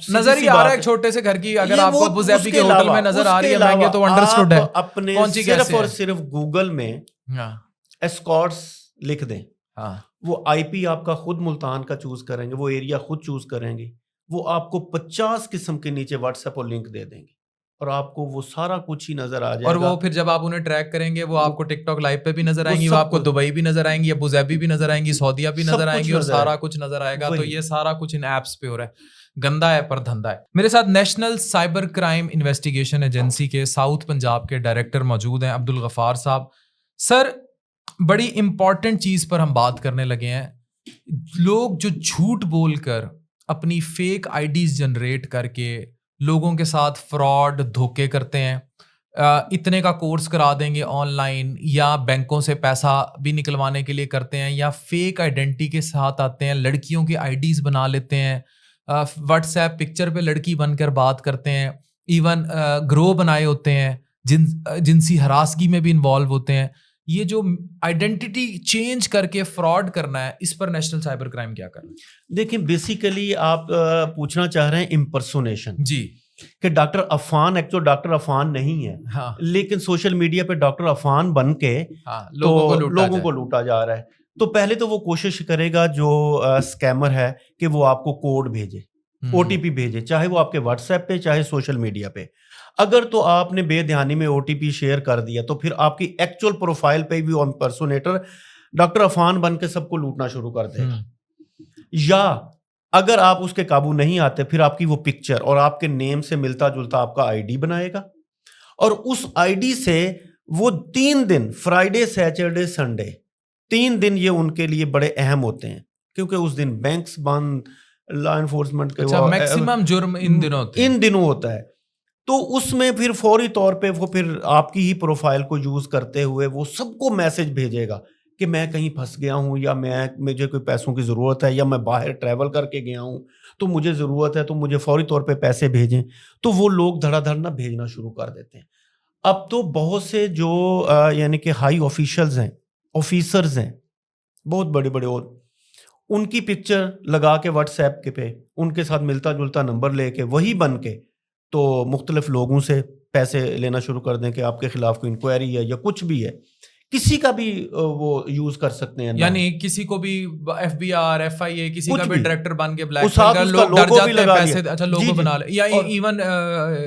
نظر ہی آ رہا ہے چھوٹے سے گھر کی, اگر آپ کو ابو ظبی کے ہوٹل میں نظر آ رہی ہے مہنگے, تو انڈرسٹوڈ ہے. اپنے صرف اور صرف گوگل میں اسکارٹس لکھ دیں, وہ آئی پی آپ کا خود ملتان کا چوز کریں گے, وہ ایریا خود چوز کریں گے, وہ آپ کو 50 قسم کے نیچے واٹس ایپ اور لنک دے دیں گے, اور آپ کو وہ سارا کچھ ہی نظر آ جائے گا. اور وہ پھر جب آپ انہیں ٹریک کریں گے, وہ آپ کو ٹک ٹاک لائیو پہ بھی نظر آئیں گی, وہ آپ کو دبئی بھی نظر آئیں گی, ابو ظبی بھی نظر آئیں گی, سعودیہ بھی نظر آئیں گی, اور سارا کچھ نظر آئے گا. تو یہ سارا کچھ ان ایپس پہ ہو رہا ہے. گندا ہے پر دھندا ہے. میرے ساتھ national cyber crime investigation agency کے ساؤتھ پنجاب کے ڈائریکٹر موجود ہیں, عبدالغفار صاحب. سر, بڑی امپورٹنٹ چیز پر ہم بات کرنے لگے ہیں. لوگ جو جھوٹ بول کر اپنی فیک آئی ڈیز جنریٹ کر کے لوگوں کے ساتھ فراڈ دھوکے کرتے ہیں, اتنے کا کورس کرا دیں گے آن لائن, یا بینکوں سے پیسہ بھی نکلوانے کے لیے کرتے ہیں, یا فیک آئیڈینٹی کے ساتھ آتے ہیں, لڑکیوں کی آئی ڈیز بنا لیتے ہیں, واٹس ایپ پکچر پہ لڑکی بن کر بات کرتے ہیں, ایون گروہ بنائے ہوتے ہیں, جنسی ہراسگی میں بھی انوالو ہوتے ہیں. یہ جو آئیڈینٹی چینج کر کے فراڈ کرنا ہے, اس پر نیشنل سائبر کرائم کیا کرنا ہے؟ دیکھیں بیسیکلی آپ پوچھنا چاہ رہے ہیں امپرسونیشن, جی, کہ doctor Affan actual doctor Affan نہیں ہے, ہاں, لیکن سوشل میڈیا پہ ڈاکٹر عفان بن کے لوگوں کو لوٹا جا رہا ہے. تو پہلے تو وہ کوشش کرے گا جو اسکیمر ہے کہ وہ آپ کو کوڈ بھیجے, او ٹی پی بھیجے, چاہے وہ آپ کے واٹس ایپ پہ چاہے سوشل میڈیا پہ. اگر تو آپ نے بے دھیانی میں او ٹی پی شیئر کر دیا تو پھر آپ کی ایکچوئل پروفائل پہ بھی امپرسونیٹر ڈاکٹر عفان بن کے سب کو لوٹنا شروع کر دے گا. یا اگر آپ اس کے قابو نہیں آتے پھر آپ کی وہ پکچر اور آپ کے نیم سے ملتا جلتا آپ کا آئی ڈی بنائے گا, اور اس آئی ڈی سے وہ 3 دن فرائیڈے سیٹرڈے سنڈے 3 دن یہ ان کے لیے بڑے اہم ہوتے ہیں, کیونکہ اس دن بینکس بند, لا انفورسمنٹ کے میکسیمم جرم ان دنوں ہوتا ہے. تو اس میں پھر فوری طور پہ وہ پھر آپ کی ہی پروفائل کو یوز کرتے ہوئے وہ سب کو میسج بھیجے گا کہ میں کہیں پھنس گیا ہوں, یا مجھے کوئی پیسوں کی ضرورت ہے, یا میں باہر ٹریول کر کے گیا ہوں تو مجھے ضرورت ہے, تو مجھے فوری طور پہ پیسے بھیجیں. تو وہ لوگ دھڑا دھڑ نہ بھیجنا شروع کر دیتے ہیں. اب تو بہت سے جو یعنی کہ ہائی آفیشلز ہیں, آفیسرز ہیں, بہت بڑے بڑے, اور ان کی پکچر لگا کے واٹس ایپ کے پہ ان کے ساتھ ملتا جلتا نمبر لے کے وہی بن کے تو مختلف لوگوں سے پیسے لینا شروع کر دیں کہ آپ کے خلاف کوئی انکوائری ہے یا کچھ بھی ہے. کسی کا بھی وہ یوز کر سکتے ہیں, یعنی کسی کو بھی F B are, F I اے, کسی کا بھی ڈائریکٹر بن کے بلیک میل, لوگ ڈر جاتے ہیں پیسے, اچھا لوگو بنا لے. یا ایون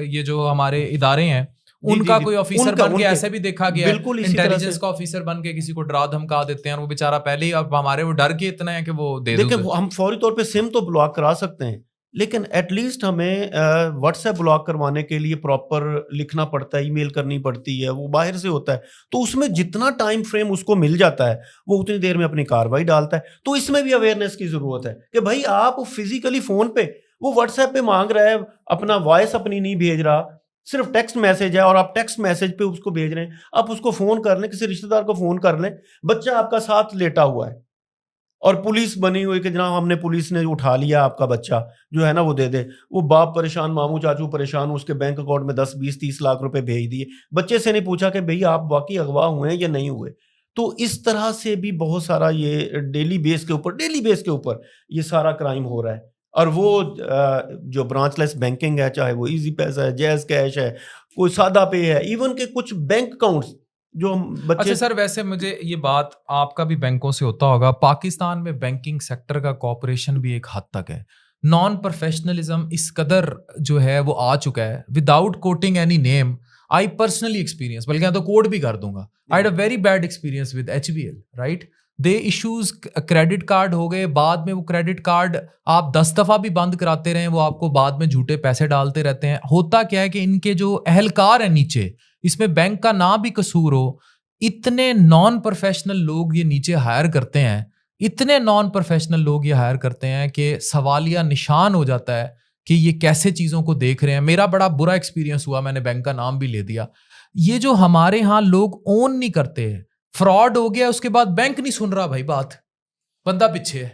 یہ جو ہمارے ادارے ہیں ان کا کوئی آفیسر بن کے ایسے بھی دیکھا گیا ہے, انٹیلیجنس کا آفیسر بن کے کسی کو ڈرا دھمکا دیتے ہیں, اور وہ بیچارہ پہلے ہی, اب ہمارے وہ ڈر کے اتنا ہے کہ وہ دے دیں. ہم فوری طور پہ سم تو بلاک کرا سکتے ہیں, لیکن ایٹ لیسٹ ہمیں واٹس ایپ بلاک کروانے کے لیے پراپر لکھنا پڑتا ہے, ای میل کرنی پڑتی ہے, وہ باہر سے ہوتا ہے, تو اس میں جتنا ٹائم فریم اس کو مل جاتا ہے وہ اتنی دیر میں اپنی کاروائی ڈالتا ہے. تو اس میں بھی اویئرنیس کی ضرورت ہے کہ بھائی آپ فزیکلی فون پہ, وہ واٹس ایپ پہ مانگ رہا ہے, اپنا وائس اپنی نہیں بھیج رہا, صرف ٹیکسٹ میسج ہے, اور آپ ٹیکسٹ میسج پہ اس کو بھیج رہے ہیں. آپ اس کو فون کر لیں, کسی رشتہ دار کو فون کر لیں, بچہ آپ کا ساتھ لیٹا ہوا ہے اور پولیس بنی ہوئی کہ جناب ہم نے, پولیس نے اٹھا لیا آپ کا بچہ جو ہے نا وہ دے دے, وہ باپ پریشان, ماموں چاچو پریشان, اس کے بینک اکاؤنٹ میں 10 20 30 لاکھ روپے بھیج دیے, بچے سے نہیں پوچھا کہ بھئی آپ واقعی اغوا ہوئے ہیں یا نہیں ہوئے. تو اس طرح سے بھی بہت سارا یہ ڈیلی بیس کے اوپر یہ سارا کرائم ہو رہا ہے. اور وہ جو برانچ لیس بینکنگ ہے, چاہے وہ ایزی پیسہ ہے, جیز کیش ہے, کوئی سادہ پے ہے, ایون کہ کچھ بینک اکاؤنٹس جو بچے. اچھا سر, ویسے مجھے یہ بات, آپ کا بھی بینکوں سے ہوتا ہوگا, پاکستان میں بینکنگ سیکٹر کا کوآپریشن بھی ایک حد تک ہے, نان پروفیشنلزم اس قدر جو ہے وہ آ چکا ہے. Without quoting any name, I personally experience, بلکہ میں تو کوڈ بھی کر دوں گا, I had a very bad experience with HBL, right. They issues credit card ہو گئے, بعد میں وہ کریڈٹ کارڈ آپ 10 دفعہ بھی بند کراتے رہیں, وہ آپ کو بعد میں جھوٹے پیسے ڈالتے رہتے ہیں. ہوتا کیا ہے کہ ان کے جو اہلکار ہیں نیچے, اس میں بینک کا نہ بھی قصور ہو, اتنے نان پروفیشنل لوگ یہ نیچے ہائر کرتے ہیں, اتنے نان پروفیشنل لوگ یہ ہائر کرتے ہیں کہ سوالیہ نشان ہو جاتا ہے کہ یہ کیسے چیزوں کو دیکھ رہے ہیں. میرا بڑا برا ایکسپیرینس ہوا, میں نے بینک کا نام بھی لے دیا. یہ جو ہمارے ہاں لوگ اون نہیں کرتے, فراڈ ہو گیا, اس کے بعد بینک نہیں سن رہا بھائی بات, بندہ پیچھے ہے.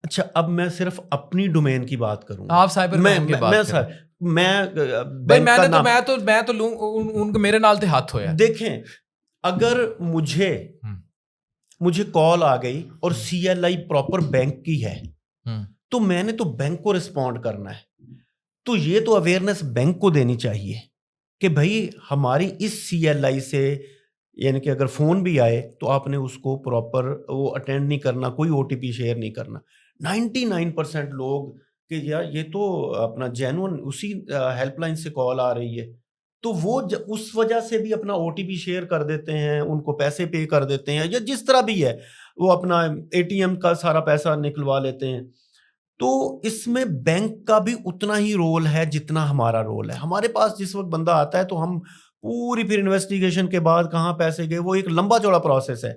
اچھا, اب میں صرف اپنی ڈومین کی بات کروں, آپ سائبر کرائم کی بات کریں. میں تو لوں ان کو, میرے نال تے ہاتھ ہویا. دیکھیں, اگر مجھے کال آ گئی اور CLI پراپر بینک کی ہے, تو میں نے تو بینک کو رسپونڈ کرنا ہے. تو یہ تو اویئرنیس بینک کو دینی چاہیے کہ بھائی ہماری اس CLI سے, یعنی کہ اگر فون بھی آئے تو آپ نے اس کو پراپر وہ اٹینڈ نہیں کرنا, کوئی OTP شیئر نہیں کرنا. 99% لوگ کہ یار یہ تو اپنا جینون اسی ہیلپ لائن سے کال آ رہی ہے, تو وہ اس وجہ سے بھی اپنا OTP شیئر کر دیتے ہیں, ان کو پیسے پے کر دیتے ہیں, یا جس طرح بھی ہے وہ اپنا ATM کا سارا پیسہ نکلوا لیتے ہیں. تو اس میں بینک کا بھی اتنا ہی رول ہے جتنا ہمارا رول ہے. ہمارے پاس جس وقت بندہ آتا ہے تو ہم پوری پھر انویسٹیگیشن کے بعد کہاں پیسے گئے, وہ ایک لمبا چوڑا پروسیس ہے.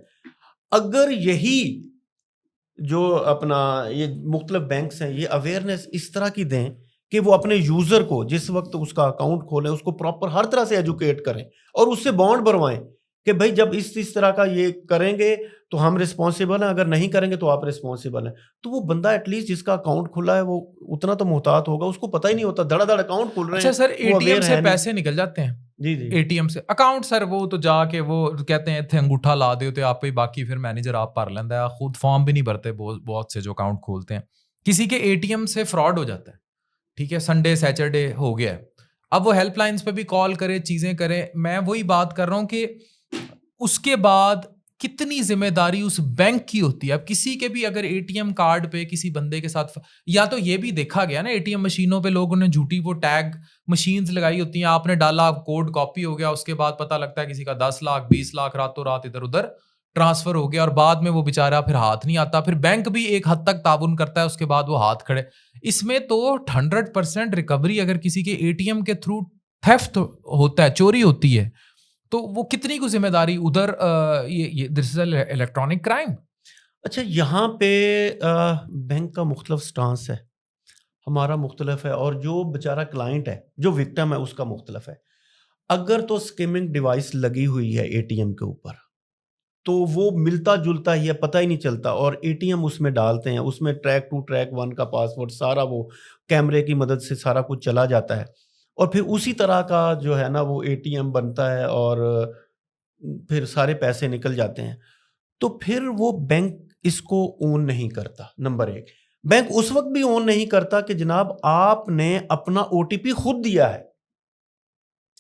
اگر یہی جو اپنا یہ مختلف بینکس ہیں یہ اویئرنیس اس طرح کی دیں کہ وہ اپنے یوزر کو جس وقت اس کا اکاؤنٹ کھولیں اس کو پراپر ہر طرح سے ایجوکیٹ کریں اور اس سے بانڈ بھروائیں کہ بھائی جب اس طرح کا یہ کریں گے تو ہم رسپانسیبل ہیں, اگر نہیں کریں گے تو آپ رسپانسیبل ہیں. تو وہ بندہ ایٹ لیسٹ جس کا اکاؤنٹ کھلا ہے وہ اتنا تو محتاط ہوگا, اس کو پتہ ہی نہیں ہوتا, دھڑا دھڑ اکاؤنٹ کھل رہے ہیں. اچھا سر, اے ٹی ایم سے پیسے نکل جاتے ہیں؟ جی جی, اے ٹی ایم سے اکاؤنٹ سر وہ تو جا کے وہ کہتے ہیں اتنے انگوٹھا لا دے ہوتے آپ پہ, باقی پھر مینیجر آپ بھر لینا ہے, خود فارم بھی نہیں بھرتے بہت سے جو اکاؤنٹ کھولتے ہیں. کسی کے اے ٹی ایم سے فراڈ ہو جاتا ہے, ٹھیک ہے, سنڈے سیٹرڈے ہو گیا ہے, اب وہ ہیلپ لائنس پہ بھی کال کرے, چیزیں کرے. میں وہی بات کر رہا ہوں کہ اس کے بعد کتنی ذمہ داری اس بینک کی ہوتی ہے. اب کسی کے بھی اگر اے ٹی ایم کارڈ پہ کسی بندے کے ساتھ, یا تو یہ بھی دیکھا گیا نا اے ٹی ایم مشینوں پہ لوگوں نے جھوٹی وہ ٹیگ مشینز لگائی ہوتی ہیں, آپ نے ڈالا کوڈ کاپی ہو گیا, اس کے بعد پتہ لگتا ہے کسی کا 10 لاکھ 20 لاکھ راتوں رات ادھر ادھر ٹرانسفر ہو گیا, اور بعد میں وہ بیچارہ پھر ہاتھ نہیں آتا. پھر بینک بھی ایک حد تک تعاون کرتا ہے, اس کے بعد وہ ہاتھ کھڑے. اس میں تو 100% ریکوری اگر کسی کے اے ٹی ایم کے تھرو تھیفٹ ہوتا ہے, چوری ہوتی ہے, تو وہ کتنی کو ذمہ داری ادھر, یہ دس از الیکٹرانک کرائم. اچھا یہاں پہ بینک کا مختلف سٹانس ہے, ہمارا مختلف ہے, اور جو بیچارہ کلائنٹ ہے جو وکٹم ہے اس کا مختلف ہے. اگر تو اسکیمنگ ڈیوائس لگی ہوئی ہے اے ٹی ایم کے اوپر تو وہ ملتا جلتا ہی ہے, پتہ ہی نہیں چلتا, اور اے ٹی ایم اس میں ڈالتے ہیں, اس میں ٹریک 2 ٹریک 1 کا پاسورڈ سارا وہ کیمرے کی مدد سے سارا کچھ چلا جاتا ہے, اور پھر اسی طرح کا جو ہے نا وہ اے ٹی ایم بنتا ہے, اور پھر سارے پیسے نکل جاتے ہیں. تو پھر وہ بینک اس کو اون نہیں کرتا. نمبر 1, بینک اس وقت بھی اون نہیں کرتا کہ جناب آپ نے اپنا او ٹی پی خود دیا ہے,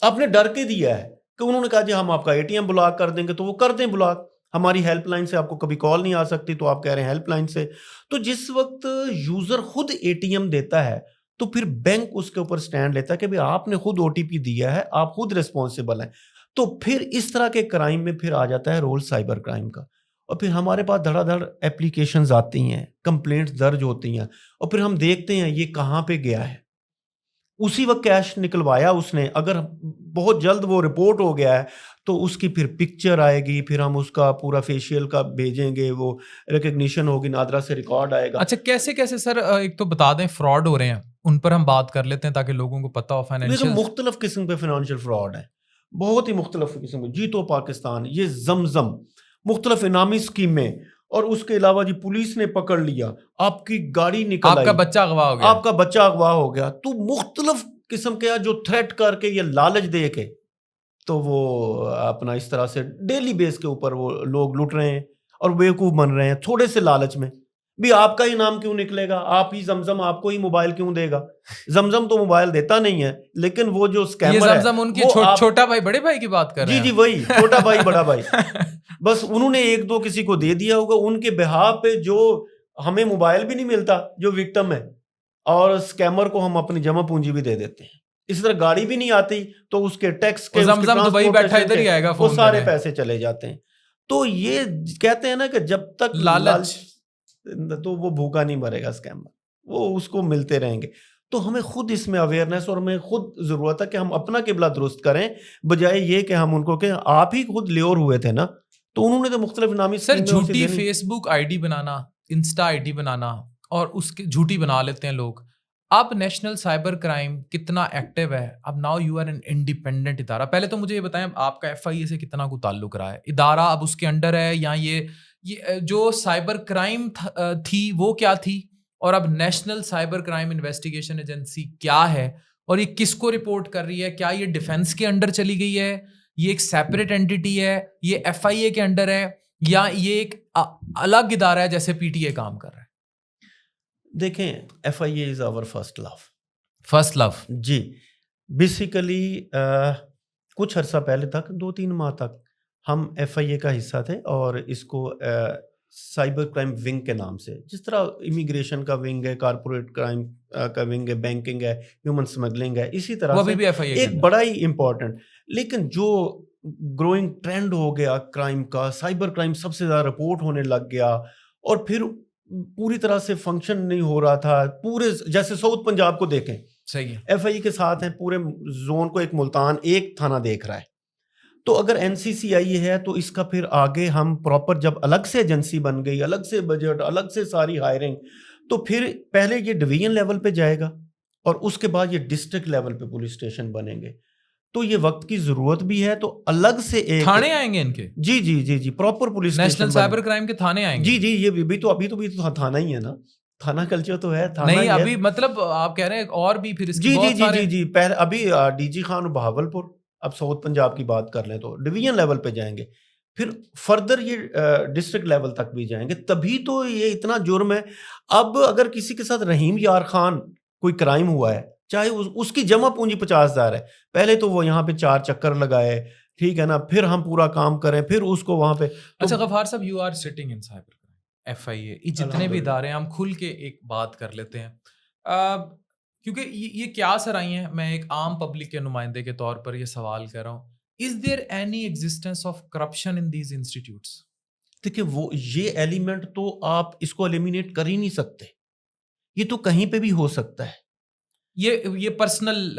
آپ نے ڈر کے دیا ہے کہ انہوں نے کہا جی ہم آپ کا اے ٹی ایم بلاک کر دیں گے, تو وہ کر دیں بلاک. ہماری ہیلپ لائن سے آپ کو کبھی کال نہیں آ سکتی, تو آپ کہہ رہے ہیں ہیلپ لائن سے. تو جس وقت یوزر خود اے ٹی ایم دیتا ہے تو پھر بینک اس کے اوپر سٹینڈ لیتا ہے کہ آپ نے خود او ٹی پی دیا ہے, آپ خود ریسپانسیبل ہیں. تو پھر اس طرح کے کرائم میں پھر آ جاتا ہے رول سائبر کرائم کا, اور پھر ہمارے پاس دھڑا دھڑ اپلیکیشنز آتی ہیں, کمپلینٹس درج ہوتی ہیں, اور پھر ہم دیکھتے ہیں یہ کہاں پہ گیا ہے. اسی وقت کیش نکلوایا اس نے, اگر بہت جلد وہ رپورٹ ہو گیا ہے تو اس کی پھر پکچر آئے گی, پھر ہم اس کا پورا فیشیل کا بھیجیں گے, وہ ریکگنیشن ہوگی, نادرا سے ریکارڈ آئے گا. اچھا کیسے سر, ایک تو بتا دیں فراڈ ہو رہے ہیں, ان پر ہم بات کر لیتے ہیں تاکہ لوگوں کو پتہ ہو. فائنینشیل مختلف قسم کے فائنینشیل فراڈ ہیں, بہت ہی مختلف قسم کے. جیتو پاکستان, یہ زمزم, مختلف انعامی اسکیمیں, اور اس کے علاوہ جی پولیس نے پکڑ لیا, آپ کی گاڑی نکل آئی, آپ کا بچہ اغوا ہو گیا, آپ کا بچہ اغوا ہو گیا. تو مختلف قسم کے جو تھریٹ کر کے یہ لالچ دے کے تو وہ اپنا اس طرح سے ڈیلی بیس کے اوپر وہ لوگ لوٹ رہے ہیں اور بیوقوف بن رہے ہیں تھوڑے سے لالچ میں. بھی آپ کا ہی نام کیوں نکلے گا, آپ ہی زمزم آپ کو ہی موبائل کیوں دے گا. زمزم تو موبائل دیتا نہیں ہے, لیکن وہ جو اسکیمر ہے, زمزم ان کی چھوٹا بھائی بڑے بھائی کی بات کر رہے ہیں. جی وہی چھوٹا بھائی بڑا بھائی, بس انہوں نے 1-2 کسی کو دے دیا ہوگا, ان کے بہاف پہ جو ہمیں موبائل بھی نہیں ملتا جو وکٹم ہے, اور اسکیمر کو ہم اپنی جمع پونجی بھی دے دیتے ہیں. اس طرح گاڑی بھی نہیں آتی تو اس کے ٹیکس کے, زمزم دبئی بیٹھا ادھر ہی آئے گا, وہ سارے پیسے چلے جاتے ہیں. تو یہ کہتے ہیں نا کہ جب تک لالچ تو وہ بھوکا نہیں مرے گا اسکیمر, وہ اس کو ملتے رہیں گے. تو ہمیں خود اس میں اویئرنیس, اور ہمیں خود ضرورت ہے کہ ہم اپنا قبلہ درست کریں, بجائے یہ کہ ہم ان کو کہ آپ ہی خود لیور ہوئے تھے نا, تو انہوں نے تو مختلف نامی سر جھوٹی فیس بک آئی ڈی بنانا, انسٹا آئی ڈی بنانا, اور اس کی جھوٹی بنا لیتے ہیں لوگ. اب نیشنل سائبر کرائم کتنا ایکٹیو ہے, اب now you are an independent ادارہ. پہلے تو مجھے یہ بتائیں آپ کا ایف آئی اے سے کتنا کو تعلق رہا ہے, ادارہ اب اس کے انڈر ہے, یا یہ جو سائبر کرائم تھی وہ کیا تھی, اور اب national cyber crime investigation agency کیا ہے, اور یہ کس کو رپورٹ کر رہی ہے, کیا یہ ڈیفense کے انڈر چلی گئی ہے, یہ ایک سیپریٹ اینٹیٹی ہے, یہ ایف آئی اے کے انڈر ہے, یا یہ ایک الگ ادارہ ہے جیسے پی ٹی اے کام کر رہا ہے؟ دیکھیں F I A is our first love. جی بیسیکلی کچھ عرصہ پہلے تک 2-3 ماہ تک ہم ایف آئی اے کا حصہ تھے, اور اس کو سائبر کرائم ونگ کے نام سے, جس طرح امیگریشن کا ونگ ہے, کارپوریٹ کرائم کا ونگ ہے, بینکنگ ہے, ہیومن اسمگلنگ ہے, اسی طرح سے ایک بڑا ہی امپورٹنٹ. لیکن جو گروئنگ ٹرینڈ ہو گیا کرائم کا, سائبر کرائم سب سے زیادہ رپورٹ ہونے لگ گیا, اور پھر پوری طرح سے فنکشن نہیں ہو رہا تھا. پورے جیسے ساؤتھ پنجاب کو دیکھیں, صحیح ہے, ایف آئی کے ساتھ ہیں, پورے زون کو ایک ملتان ایک تھانہ دیکھ رہا ہے. تو اگر این سی سی آئی ہے تو اس کا پھر آگے ہم پراپر جب الگ سے ایجنسی بن گئی, الگ سے بجٹ, الگ سے ساری ہائرنگ, تو پھر پہلے یہ ڈویژن لیول پہ جائے گا, اور اس کے بعد یہ ڈسٹرکٹ لیول پہ پولیس اسٹیشن بنیں گے. تو یہ وقت کی ضرورت بھی ہے, تو الگ سے ایک تھانے آئیں گے ان کے, جی جی جی جی proper police national cyber crime کے تھانے آئیں گے. جی جی یہ بھی تو تھانہ ہی ہے نا, تھانہ کلچر تو ہے, تھانہ نہیں ہی ہے. ابھی مطلب آپ کہہ رہے ہیں اور بھی پھر اس جی کے جی بہت جی سارے. جی جی پہلے ابھی ڈی جی خان بہاولپور, اب ساؤتھ پنجاب کی بات کر لیں تو ڈویژن لیول پہ جائیں گے, پھر فردر یہ ڈسٹرکٹ لیول تک بھی جائیں گے, تبھی تو یہ اتنا جرم ہے. اب اگر کسی کے ساتھ رحیم یار خان کوئی کرائم ہوا ہے, چاہے اس کی جمع پونجی 50,000 ہے, پہلے تو وہ یہاں پہ 4 چکر لگائے, ٹھیک ہے نا, پھر ہم پورا کام کریں, پھر اس کو وہاں پہ. اچھا غفار صاحب, you are sitting in cyber crime, FIA, یہ جتنے بھی ادارے ہیں, ہم کھل کے ایک بات کر لیتے ہیں کیونکہ یہ کیا سر آئی ہیں, میں ایک عام پبلک کے نمائندے کے طور پر یہ سوال کر رہا ہوں, is there any existence of corruption in these institutes? دیکھیں وہ یہ ایلیمنٹ تو آپ اس کو ایلیمینیٹ کر ہی نہیں سکتے, یہ تو کہیں پہ بھی ہو سکتا ہے. یہ پرسنل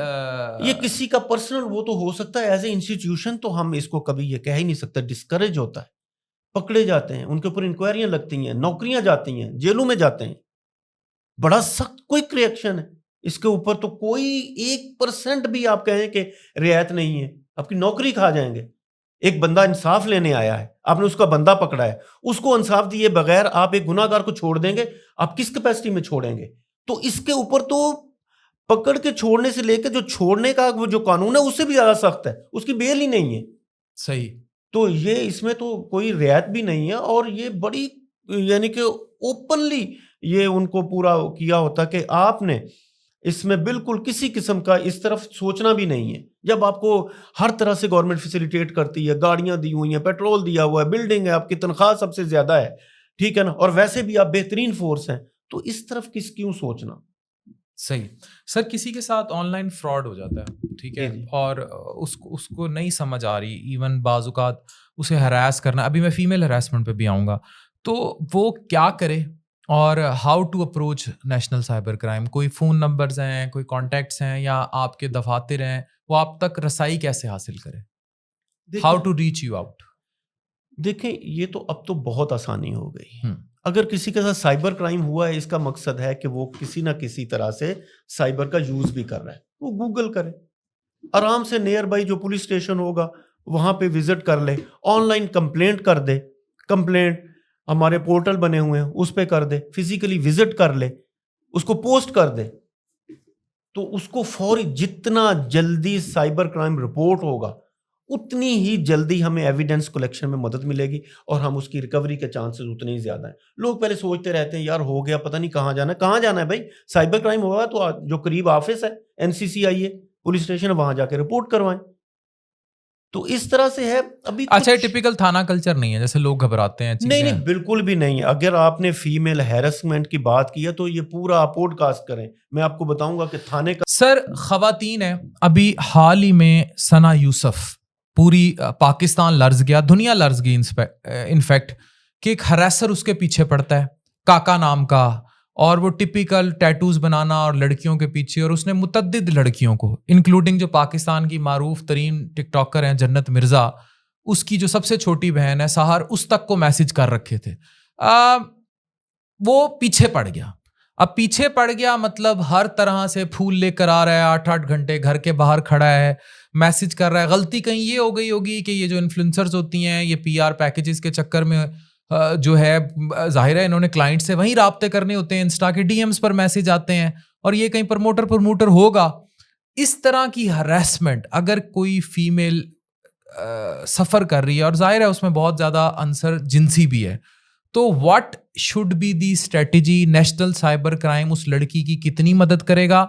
یہ کسی کا پرسنل وہ تو ہو سکتا ہے, ایز اے انسٹیٹیوشن تو ہم اس کو کبھی یہ کہہ ہی نہیں سکتے. ڈسکریج ہوتا ہے, پکڑے جاتے ہیں, ان کے اوپر انکوائریاں لگتی ہیں, نوکریاں جاتی ہیں, جیلوں میں جاتے ہیں, بڑا سخت کوئک ریئیکشن ہے اس کے اوپر. تو کوئی 1% بھی آپ کہیں کہ رعایت نہیں ہے, آپ کی نوکری کھا جائیں گے. ایک بندہ انصاف لینے آیا ہے, آپ نے اس کا بندہ پکڑا ہے, اس کو انصاف دیے بغیر آپ ایک گناہ گار کو چھوڑ دیں گے, آپ کس کیپیسٹی میں چھوڑیں گے؟ تو اس کے اوپر تو پکڑ کے چھوڑنے سے لے کے جو چھوڑنے کا وہ جو قانون ہے اس سے بھی زیادہ سخت ہے, اس کی بیل ہی نہیں ہے. صحیح. تو یہ اس میں تو کوئی رعایت بھی نہیں ہے, اور یہ بڑی یعنی کہ اوپنلی یہ ان کو پورا کیا ہوتا کہ آپ نے اس میں بالکل کسی قسم کا اس طرف سوچنا بھی نہیں ہے. جب آپ کو ہر طرح سے گورنمنٹ فیسیلیٹیٹ کرتی ہے, گاڑیاں دی ہوئی ہیں, پیٹرول دیا ہوا ہے, بلڈنگ ہے, آپ کی تنخواہ سب سے زیادہ ہے, ٹھیک ہے نا, اور ویسے بھی آپ بہترین فورس ہیں, تو اس طرف کیوں سوچنا. صحیح. سر کسی کے ساتھ آن لائن فراڈ ہو جاتا ہے, ٹھیک ہے, اور اس کو نہیں سمجھ آ رہی, ایون بعض اوقات اسے ہراس کرنا, ابھی میں فیمیل ہراسمنٹ پہ بھی آؤں گا, تو وہ کیا کرے, اور how to approach national cyber crime? کوئی فون نمبرز ہیں, کوئی کانٹیکٹس ہیں, یا آپ کے دفاتر ہیں, وہ آپ تک رسائی کیسے حاصل کرے؟ How to reach you out? دیکھیں یہ تو اب تو بہت آسانی ہو گئی. اگر کسی کے ساتھ سائبر کرائم ہوا ہے, اس کا مقصد ہے کہ وہ کسی نہ کسی طرح سے سائبر کا یوز بھی کر رہا ہے, وہ گوگل کرے آرام سے, نیئر بائی جو پولیس اسٹیشن ہوگا وہاں پہ وزٹ کر لے, آن لائن کمپلینٹ کر دے, کمپلینٹ ہمارے پورٹل بنے ہوئے ہیں اس پہ کر دے, فزیکلی وزٹ کر لے, اس کو پوسٹ کر دے, تو اس کو فوری جتنا جلدی سائبر کرائم رپورٹ ہوگا اتنی ہی جلدی ہمیں ایویڈنس کلیکشن میں مدد ملے گی, اور ہم اس کی ریکوری کے چانسز اتنے ہی زیادہ ہیں. لوگ پہلے سوچتے رہتے ہیں یار ہو گیا پتہ نہیں کہاں جانا ہے. کہاں جانا ہے بھائی؟ سائبر کرائم ہوا تو جو قریب آفس ہے NCCI پولیس اسٹیشن ہے, وہاں جا کے رپورٹ کروائیں. تو اس طرح سے ہے ابھی. اچھا ٹپیکل تھانہ کلچر نہیں ہے جیسے لوگ گھبراتے ہیں؟ نہیں نہیں بالکل بھی نہیں. اگر آپ نے فیمیل ہیرسمنٹ کی بات کی ہے تو یہ پورا پوڈ کاسٹ کریں, میں آپ کو بتاؤں گا کہ تھانے کا. سر خواتین ہیں, ابھی حال ہی میں ثنا یوسف, پوری پاکستان لرز گیا, دنیا لرز گئی انفیکٹ, کہ ایک ہراسر اس کے پیچھے پڑتا ہے, کاکا نام کا, اور وہ ٹپیکل ٹیٹوز بنانا اور لڑکیوں کے پیچھے, اور اس نے متعدد لڑکیوں کو انکلوڈنگ جو پاکستان کی معروف ترین ٹک ٹاکر ہیں جنت مرزا, اس کی جو سب سے چھوٹی بہن ہے سہار, اس تک کو میسج کر رکھے تھے. وہ پیچھے پڑ گیا. اب پیچھے پڑ گیا مطلب ہر طرح سے پھول لے کر آ رہا ہے, 8 گھنٹے گھر کے باہر کھڑا ہے, میسج کر رہا ہے. غلطی کہیں یہ ہو گئی ہوگی کہ یہ جو انفلوئنسرز ہوتی ہیں یہ PR پیکیجز کے چکر میں جو ہے ظاہر ہے انہوں نے کلائنٹ سے وہیں رابطے کرنے ہوتے ہیں, انسٹا کے DMs پر میسج آتے ہیں, اور یہ کہیں پروموٹر ہوگا. اس طرح کی ہراسمنٹ اگر کوئی فیمیل سفر کر رہی ہے, اور ظاہر ہے اس میں بہت زیادہ عنصر جنسی بھی ہے, تو what should be the strategy? National cyber crime اس لڑکی کی کتنی مدد کرے گا؟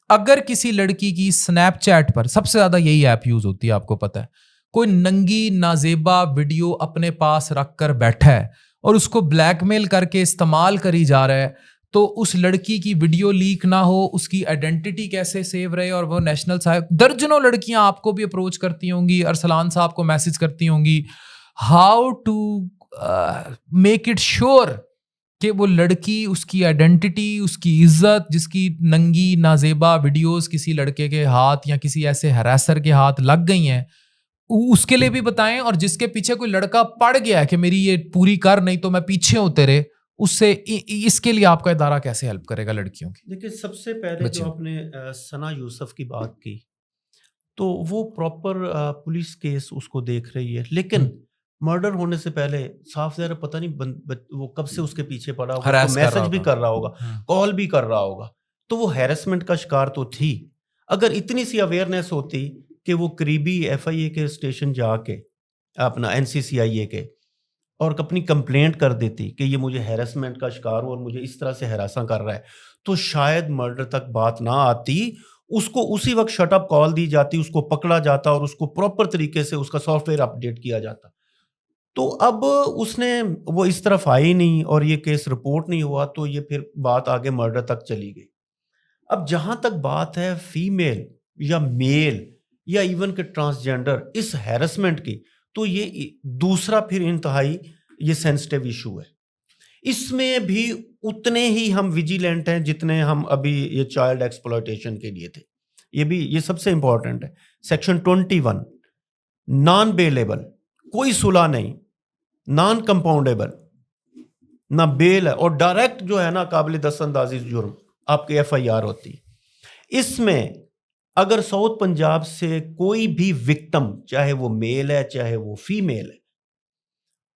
اگر کسی لڑکی کی اسنیپ چیٹ پر, سب سے زیادہ یہی ایپ یوز ہوتی ہے آپ کو پتہ ہے, کوئی ننگی نازیبا ویڈیو اپنے پاس رکھ کر بیٹھا ہے اور اس کو بلیک میل کر کے استعمال کری جا رہا ہے, تو اس لڑکی کی ویڈیو لیک نہ ہو, اس کی آئیڈینٹی کیسے سیو رہے, اور وہ نیشنل درجنوں لڑکیاں آپ کو بھی اپروچ کرتی ہوں گی, ارسلان صاحب کو میسج کرتی ہوں گی, how to make it sure کہ وہ لڑکی, اس کی آئیڈینٹی, اس کی عزت, جس کی ننگی نازیبا ویڈیوز کسی لڑکے کے ہاتھ یا کسی ایسے ہراسر کے ہاتھ لگ گئی ہیں, اس کے لیے بھی بتائیں. اور جس کے پیچھے کوئی لڑکا پڑ گیا ہے کہ میری یہ پوری کر, نہیں تو میں پیچھے ہوں تیرے, اس سے اس کے لیے آپ کا ادارہ کیسے ہیلپ کرے گا لڑکیوں کی؟ دیکھیں سب سے پہلے جو آپ نے ثنا یوسف کی بات کی, تو وہ پراپر پولیس کیس اس کو دیکھ رہی ہے. لیکن مرڈر ہونے سے پہلے صاف ظاہر پتہ نہیں وہ کب سے اس کے پیچھے پڑا ہوگا, اس کو میسج بھی کر رہا ہوگا, کال بھی کر رہا ہوگا. تو وہ ہیرسمنٹ کا شکار تو تھی. اگر اتنی سی اویئرنیس ہوتی کہ وہ قریبی ایف آئی اے کے اسٹیشن جا کے اپنا NCCIA کے اور اپنی کمپلینٹ کر دیتی کہ یہ مجھے ہیرسمنٹ کا شکار ہو اور مجھے اس طرح سے ہراساں کر رہا ہے, تو شاید مرڈر تک بات نہ آتی. اس کو اسی وقت شٹ اپ کال دی جاتی, اس کو پکڑا جاتا اور اس کو پراپر طریقے سے اس کا سافٹ ویئر اپڈیٹ کیا جاتا. تو اب اس نے وہ اس طرف آئی نہیں اور یہ کیس رپورٹ نہیں ہوا, تو یہ پھر بات آگے مرڈر تک چلی گئی. اب جہاں تک بات ہے فیمیل یا میل یا ایون کہ ٹرانسجینڈر اس ہیرسمنٹ کی, تو یہ دوسرا پھر انتہائی یہ سینسٹیو ایشو ہے. اس میں بھی اتنے ہی ہم ویجیلنٹ ہیں جتنے ہم ابھی یہ چائلڈ ایکسپلائٹیشن کے لیے تھے. یہ سب سے امپورٹنٹ ہے. سیکشن 21 نان بیلیبل, کوئی صلح نہیں, نان کمپاؤنڈیبل, نہ بیل ہے, اور ڈائریکٹ جو ہے نا قابل دست اندازی جرم آپ کی FIR ہوتی. اس میں اگر ساؤتھ پنجاب سے کوئی بھی وکٹم, چاہے وہ میل ہے چاہے وہ فیمیل ہے,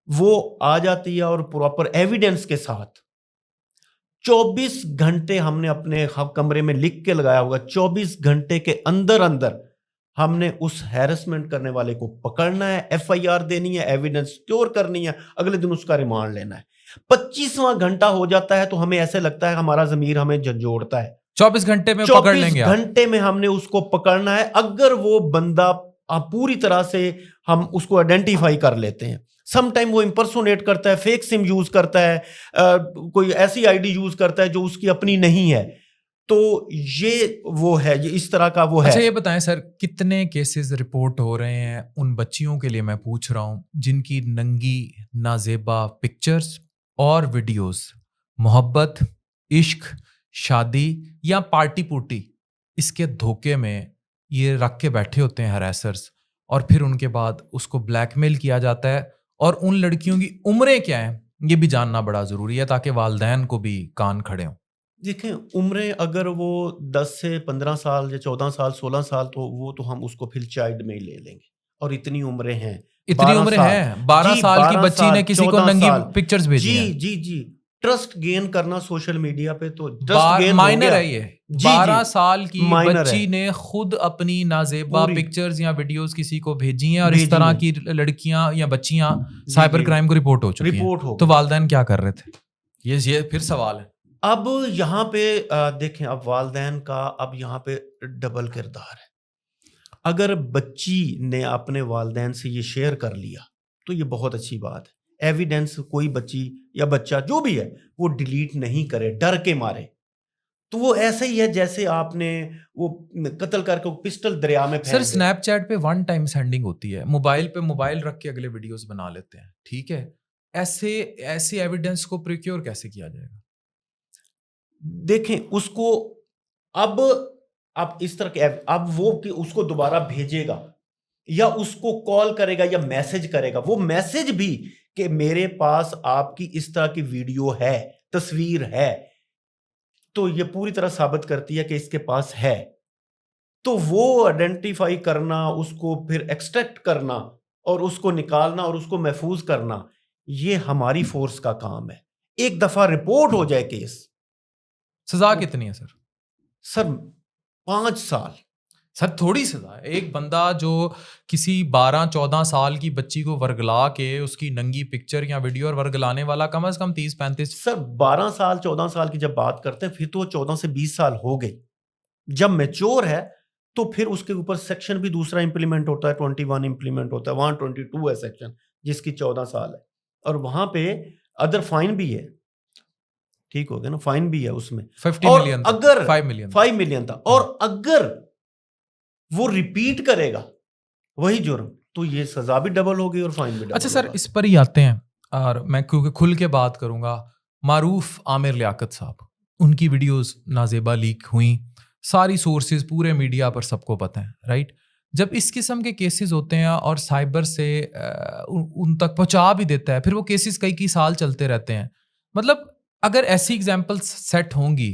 وہ آ جاتی ہے اور پراپر ایویڈنس کے ساتھ 24 گھنٹے ہم نے اپنے کمرے میں لکھ کے لگایا ہوگا, 24 گھنٹے کے اندر ہم نے اس ہیرسمنٹ کرنے والے کو پکڑنا ہے, FIR دینی ہے, ایویڈنس سٹور کرنی ہے, اگلے دن اس کا ریمانڈ لینا ہے. 25واں گھنٹہ ہو جاتا ہے تو ہمیں ایسے لگتا ہے ہمارا ضمیر ہمیں جھنجھوڑتا ہے. 24 گھنٹے میں پکڑ لیں گے, 24 گھنٹے میں ہم نے اس کو پکڑنا ہے. اگر وہ بندہ پوری طرح سے ہم اس کو آئیڈینٹیفائی کر لیتے ہیں, سم ٹائم وہ امپرسونیٹ کرتا ہے, فیک سم یوز کرتا ہے, کوئی ایسی ID یوز کرتا ہے جو اس کی اپنی نہیں ہے, تو یہ وہ ہے, یہ اس طرح کا وہ ہے. اچھا یہ بتائیں سر, کتنے کیسز رپورٹ ہو رہے ہیں ان بچیوں کے لیے میں پوچھ رہا ہوں جن کی ننگی نازیبا پکچرز اور ویڈیوز محبت, عشق, شادی یا پارٹی پوٹی اس کے دھوکے میں یہ رکھ کے بیٹھے ہوتے ہیں ہراسرز, اور پھر ان کے بعد اس کو بلیک میل کیا جاتا ہے. اور ان لڑکیوں کی عمریں کیا ہیں یہ بھی جاننا بڑا ضروری ہے تاکہ والدین کو بھی کان کھڑے ہوں. دیکھیں عمریں اگر وہ 10 سے 15 سال یا 14 سال 16 سال تو وہ تو ہم اس کو پھر چائلڈ میں ہی لے لیں گے, اور اتنی عمریں ہیں, اتنی عمریں ہیں. 12 سال کی بچی نے کسی کو ننگی پکچرز بھیجی ہیں. جی ٹرسٹ گین کرنا سوشل میڈیا پہ تو مائنر ہے یہ. 12 سال کی بچی نے خود اپنی نازیبا پکچرز یا ویڈیوز کسی کو بھیجی ہیں, اور اس طرح کی لڑکیاں یا بچیاں سائبر کرائم کو رپورٹ ہو چکی ہیں. تو والدین کیا کر رہے تھے, یہ پھر سوال ہے. اب یہاں پہ دیکھیں, اب والدین کا اب یہاں پہ ڈبل کردار ہے. اگر بچی نے اپنے والدین سے یہ شیئر کر لیا تو یہ بہت اچھی بات ہے. ایویڈنس کوئی بچی یا بچہ جو بھی ہے وہ ڈیلیٹ نہیں کرے ڈر کے مارے, تو وہ ایسا ہی ہے جیسے آپ نے وہ قتل کر کے پسٹل دریا میں پھینک. سر سنیپ چیٹ پہ 1 ٹائم سینڈنگ ہوتی ہے, موبائل پہ موبائل رکھ کے اگلے ویڈیوز بنا لیتے ہیں, ٹھیک ہے. ایسے ایویڈنس کو پریکیور کیسے کیا جائے گا؟ دیکھیں اس کو اب اس طرح کے اب وہ کہ اس کو دوبارہ بھیجے گا یا اس کو کال کرے گا یا میسج کرے گا, وہ میسج بھی کہ میرے پاس آپ کی اس طرح کی ویڈیو ہے, تصویر ہے, تو یہ پوری طرح ثابت کرتی ہے کہ اس کے پاس ہے. تو وہ آئیڈینٹیفائی کرنا, اس کو پھر ایکسٹریکٹ کرنا اور اس کو نکالنا اور اس کو محفوظ کرنا, یہ ہماری فورس کا کام ہے. ایک دفعہ رپورٹ ہو جائے کیس. سزا کتنی ہے سر؟ سر 5 سال. سر تھوڑی سزا ہے. ایک بندہ جو کسی 12-14 سال کی بچی کو ورگلا کے اس کی ننگی پکچر یا ویڈیو اور ورگلانے والا کم از کم 30-35. سر 12 سال 14 سال کی جب بات کرتے ہیں پھر تو 14 سے 20 سال ہو گئی. جب میچور ہے تو پھر اس کے اوپر سیکشن بھی دوسرا امپلیمنٹ ہوتا ہے, 21 امپلیمنٹ ہوتا ہے, وہاں 22 ہے سیکشن جس کی 14 سال ہے, اور وہاں پہ ادر فائن بھی ہے. ٹھیک ہو گیا نا, فائن بھی ہے اس میں 50 ملین اگر 5 ملین تھا, اور اگر وہ ریپیٹ کرے گا وہی جرم تو یہ سزا بھی ڈبل ہوگی اور فائن بھی ڈبل. اچھا سر اس پر ہی آتے ہیں, اور میں کیونکہ کھل کے بات کروں گا. معروف عامر لیاقت صاحب, ان کی ویڈیوز نازیبا لیک ہوئیں, ساری سورسز پورے میڈیا پر سب کو پتہ ہیں, رائٹ. جب اس قسم کے کیسز ہوتے ہیں اور سائبر سے ان تک پہنچا بھی دیتا ہے, پھر وہ کیسز کئی سال چلتے رہتے ہیں. مطلب اگر ایسی ایگزامپل سیٹ ہوں گی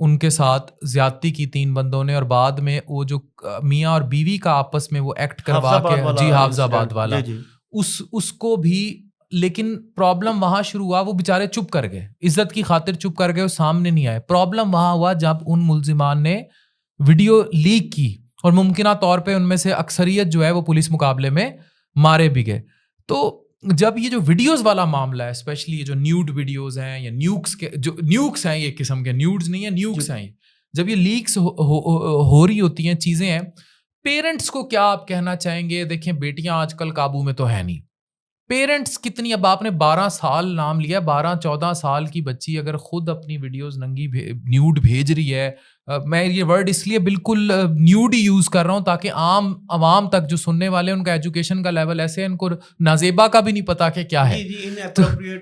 ان کے ساتھ زیادتی کی 3 بندوں نے, اور بعد میں وہ جو میاں اور بیوی کا آپس میں وہ ایکٹ کروا کے, جی حافظ آباد والا, اس کو بھی, لیکن پرابلم وہاں شروع ہوا, وہ بیچارے چپ کر گئے, عزت کی خاطر چپ کر گئے, وہ سامنے نہیں آئے. پرابلم وہاں ہوا جب ان ملزمان نے ویڈیو لیک کی, اور ممکنہ طور پہ ان میں سے اکثریت جو ہے وہ پولیس مقابلے میں مارے بھی گئے. تو جب یہ جو ویڈیوز والا معاملہ ہے, اسپیشلی یہ جو نیوڈ ویڈیوز ہیں یا نیوکس کے, جو نیوکس ہیں, یہ قسم کے نیوڈز نہیں ہیں, نیوکس ہیں, جب یہ لیکس ہو رہی ہوتی ہیں, چیزیں ہیں, پیرنٹس کو کیا آپ کہنا چاہیں گے؟ دیکھیں بیٹیاں آج کل قابو میں تو ہے نہیں, پیرنٹس کتنی, اب آپ نے 12 سال نام لیا, 12-14 سال کی بچی اگر خود اپنی ویڈیوز ننگی نیوڈ بھیج رہی ہے, میں یہ ورڈ اس لیے بالکل نیوڈ ہی یوز کر رہا ہوں تاکہ عام عوام تک جو سننے والے ان کا ایجوکیشن کا لیول ایسے, ان کو نازیبا کا بھی نہیں پتا کہ کیا ہے,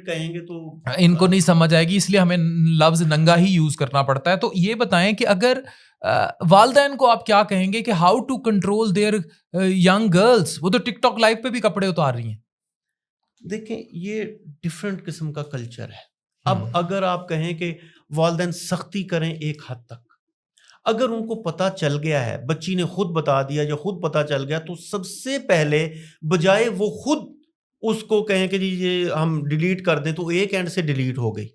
کہیں گے تو ان کو نہیں سمجھ آئے گی, اس لیے ہمیں لفظ ننگا ہی یوز کرنا پڑتا ہے. تو یہ بتائیں کہ اگر والدین کو آپ کیا کہیں گے کہ how to control their young girls, وہ تو ٹک ٹاک لائیو پہ بھی کپڑے اتار رہی ہیں. دیکھیں یہ ڈفرینٹ قسم کا کلچر ہے. اب اگر آپ کہیں کہ والدین سختی کریں ایک حد تک, اگر ان کو پتا چل گیا ہے, بچی نے خود بتا دیا یا خود پتا چل گیا, تو سب سے پہلے بجائے وہ خود اس کو کہیں کہ جی یہ ہم ڈیلیٹ کر دیں, تو ایک اینڈ سے ڈیلیٹ ہو گئی,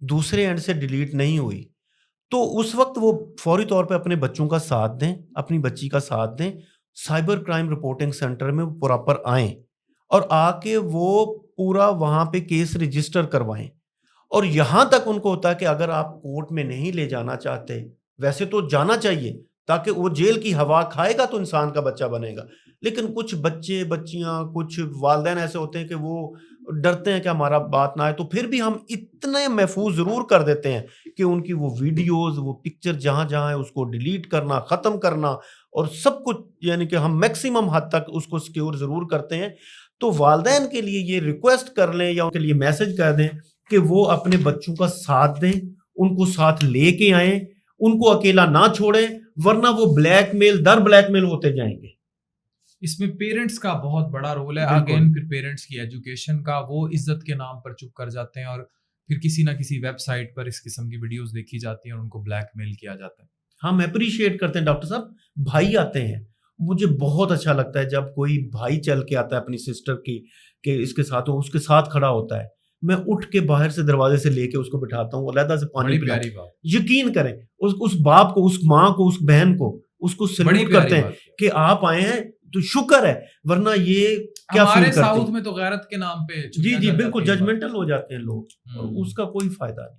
دوسرے اینڈ سے ڈیلیٹ نہیں ہوئی, تو اس وقت وہ فوری طور پہ اپنے بچوں کا ساتھ دیں, اپنی بچی کا ساتھ دیں, سائبر کرائم رپورٹنگ سینٹر میں پراپر آئیں اور آ کے وہ پورا وہاں پہ کیس رجسٹر کروائیں. اور یہاں تک ان کو ہوتا ہے کہ اگر آپ کورٹ میں نہیں لے جانا چاہتے, ویسے تو جانا چاہیے تاکہ وہ جیل کی ہوا کھائے گا تو انسان کا بچہ بنے گا, لیکن کچھ بچے بچیاں کچھ والدین ایسے ہوتے ہیں کہ وہ ڈرتے ہیں کہ ہمارا بات نہ آئے, تو پھر بھی ہم اتنے محفوظ ضرور کر دیتے ہیں کہ ان کی وہ ویڈیوز, وہ پکچر جہاں جہاں ہے اس کو ڈیلیٹ کرنا, ختم کرنا, اور سب کچھ, یعنی کہ ہم میکسیمم حد تک اس کو سیکیور ضرور کرتے ہیں. تو والدین کے لیے یہ ریکویسٹ کر لیں یا ان کے لیے میسج کر دیں کہ وہ اپنے بچوں کا ساتھ دیں, ان کو ساتھ لے کے آئیں, ان کو اکیلا نہ چھوڑیں, ورنہ وہ بلیک میل در بلیک میل ہوتے جائیں گے. اس میں پیرنٹس کا بہت بڑا رول ہے. اگین پھر پیرنٹس کی ایجوکیشن کا, وہ عزت کے نام پر چپ کر جاتے ہیں اور پھر کسی نہ کسی ویب سائٹ پر اس قسم کی ویڈیوز دیکھی جاتی ہیں اور ان کو بلیک میل کیا جاتا ہے. ہم اپریشیٹ کرتے ہیں ڈاکٹر صاحب, بھائی آتے ہیں, مجھے بہت اچھا لگتا ہے جب کوئی بھائی چل کے آتا ہے اپنی سسٹر کی کہ اس کے ساتھ, اس کے ساتھ کھڑا ہوتا ہے, میں اٹھ کے باہر سے دروازے سے لے کے اس کو بٹھاتا ہوں, علیحدہ سے پانی پلاتا ہوں. یقین کریں اس باپ کو, اس ماں کو, اس بہن کو, اس کو سلوٹ کرتے ہیں کہ آپ آئے ہیں تو شکر ہے, ورنہ یہ کیا فیل کرتے ہیں. ہمارے ساؤتھ میں تو غیرت کے نام پہ, جی بالکل ججمنٹل ہو جاتے ہیں لوگ, اس کا کوئی فائدہ نہیں.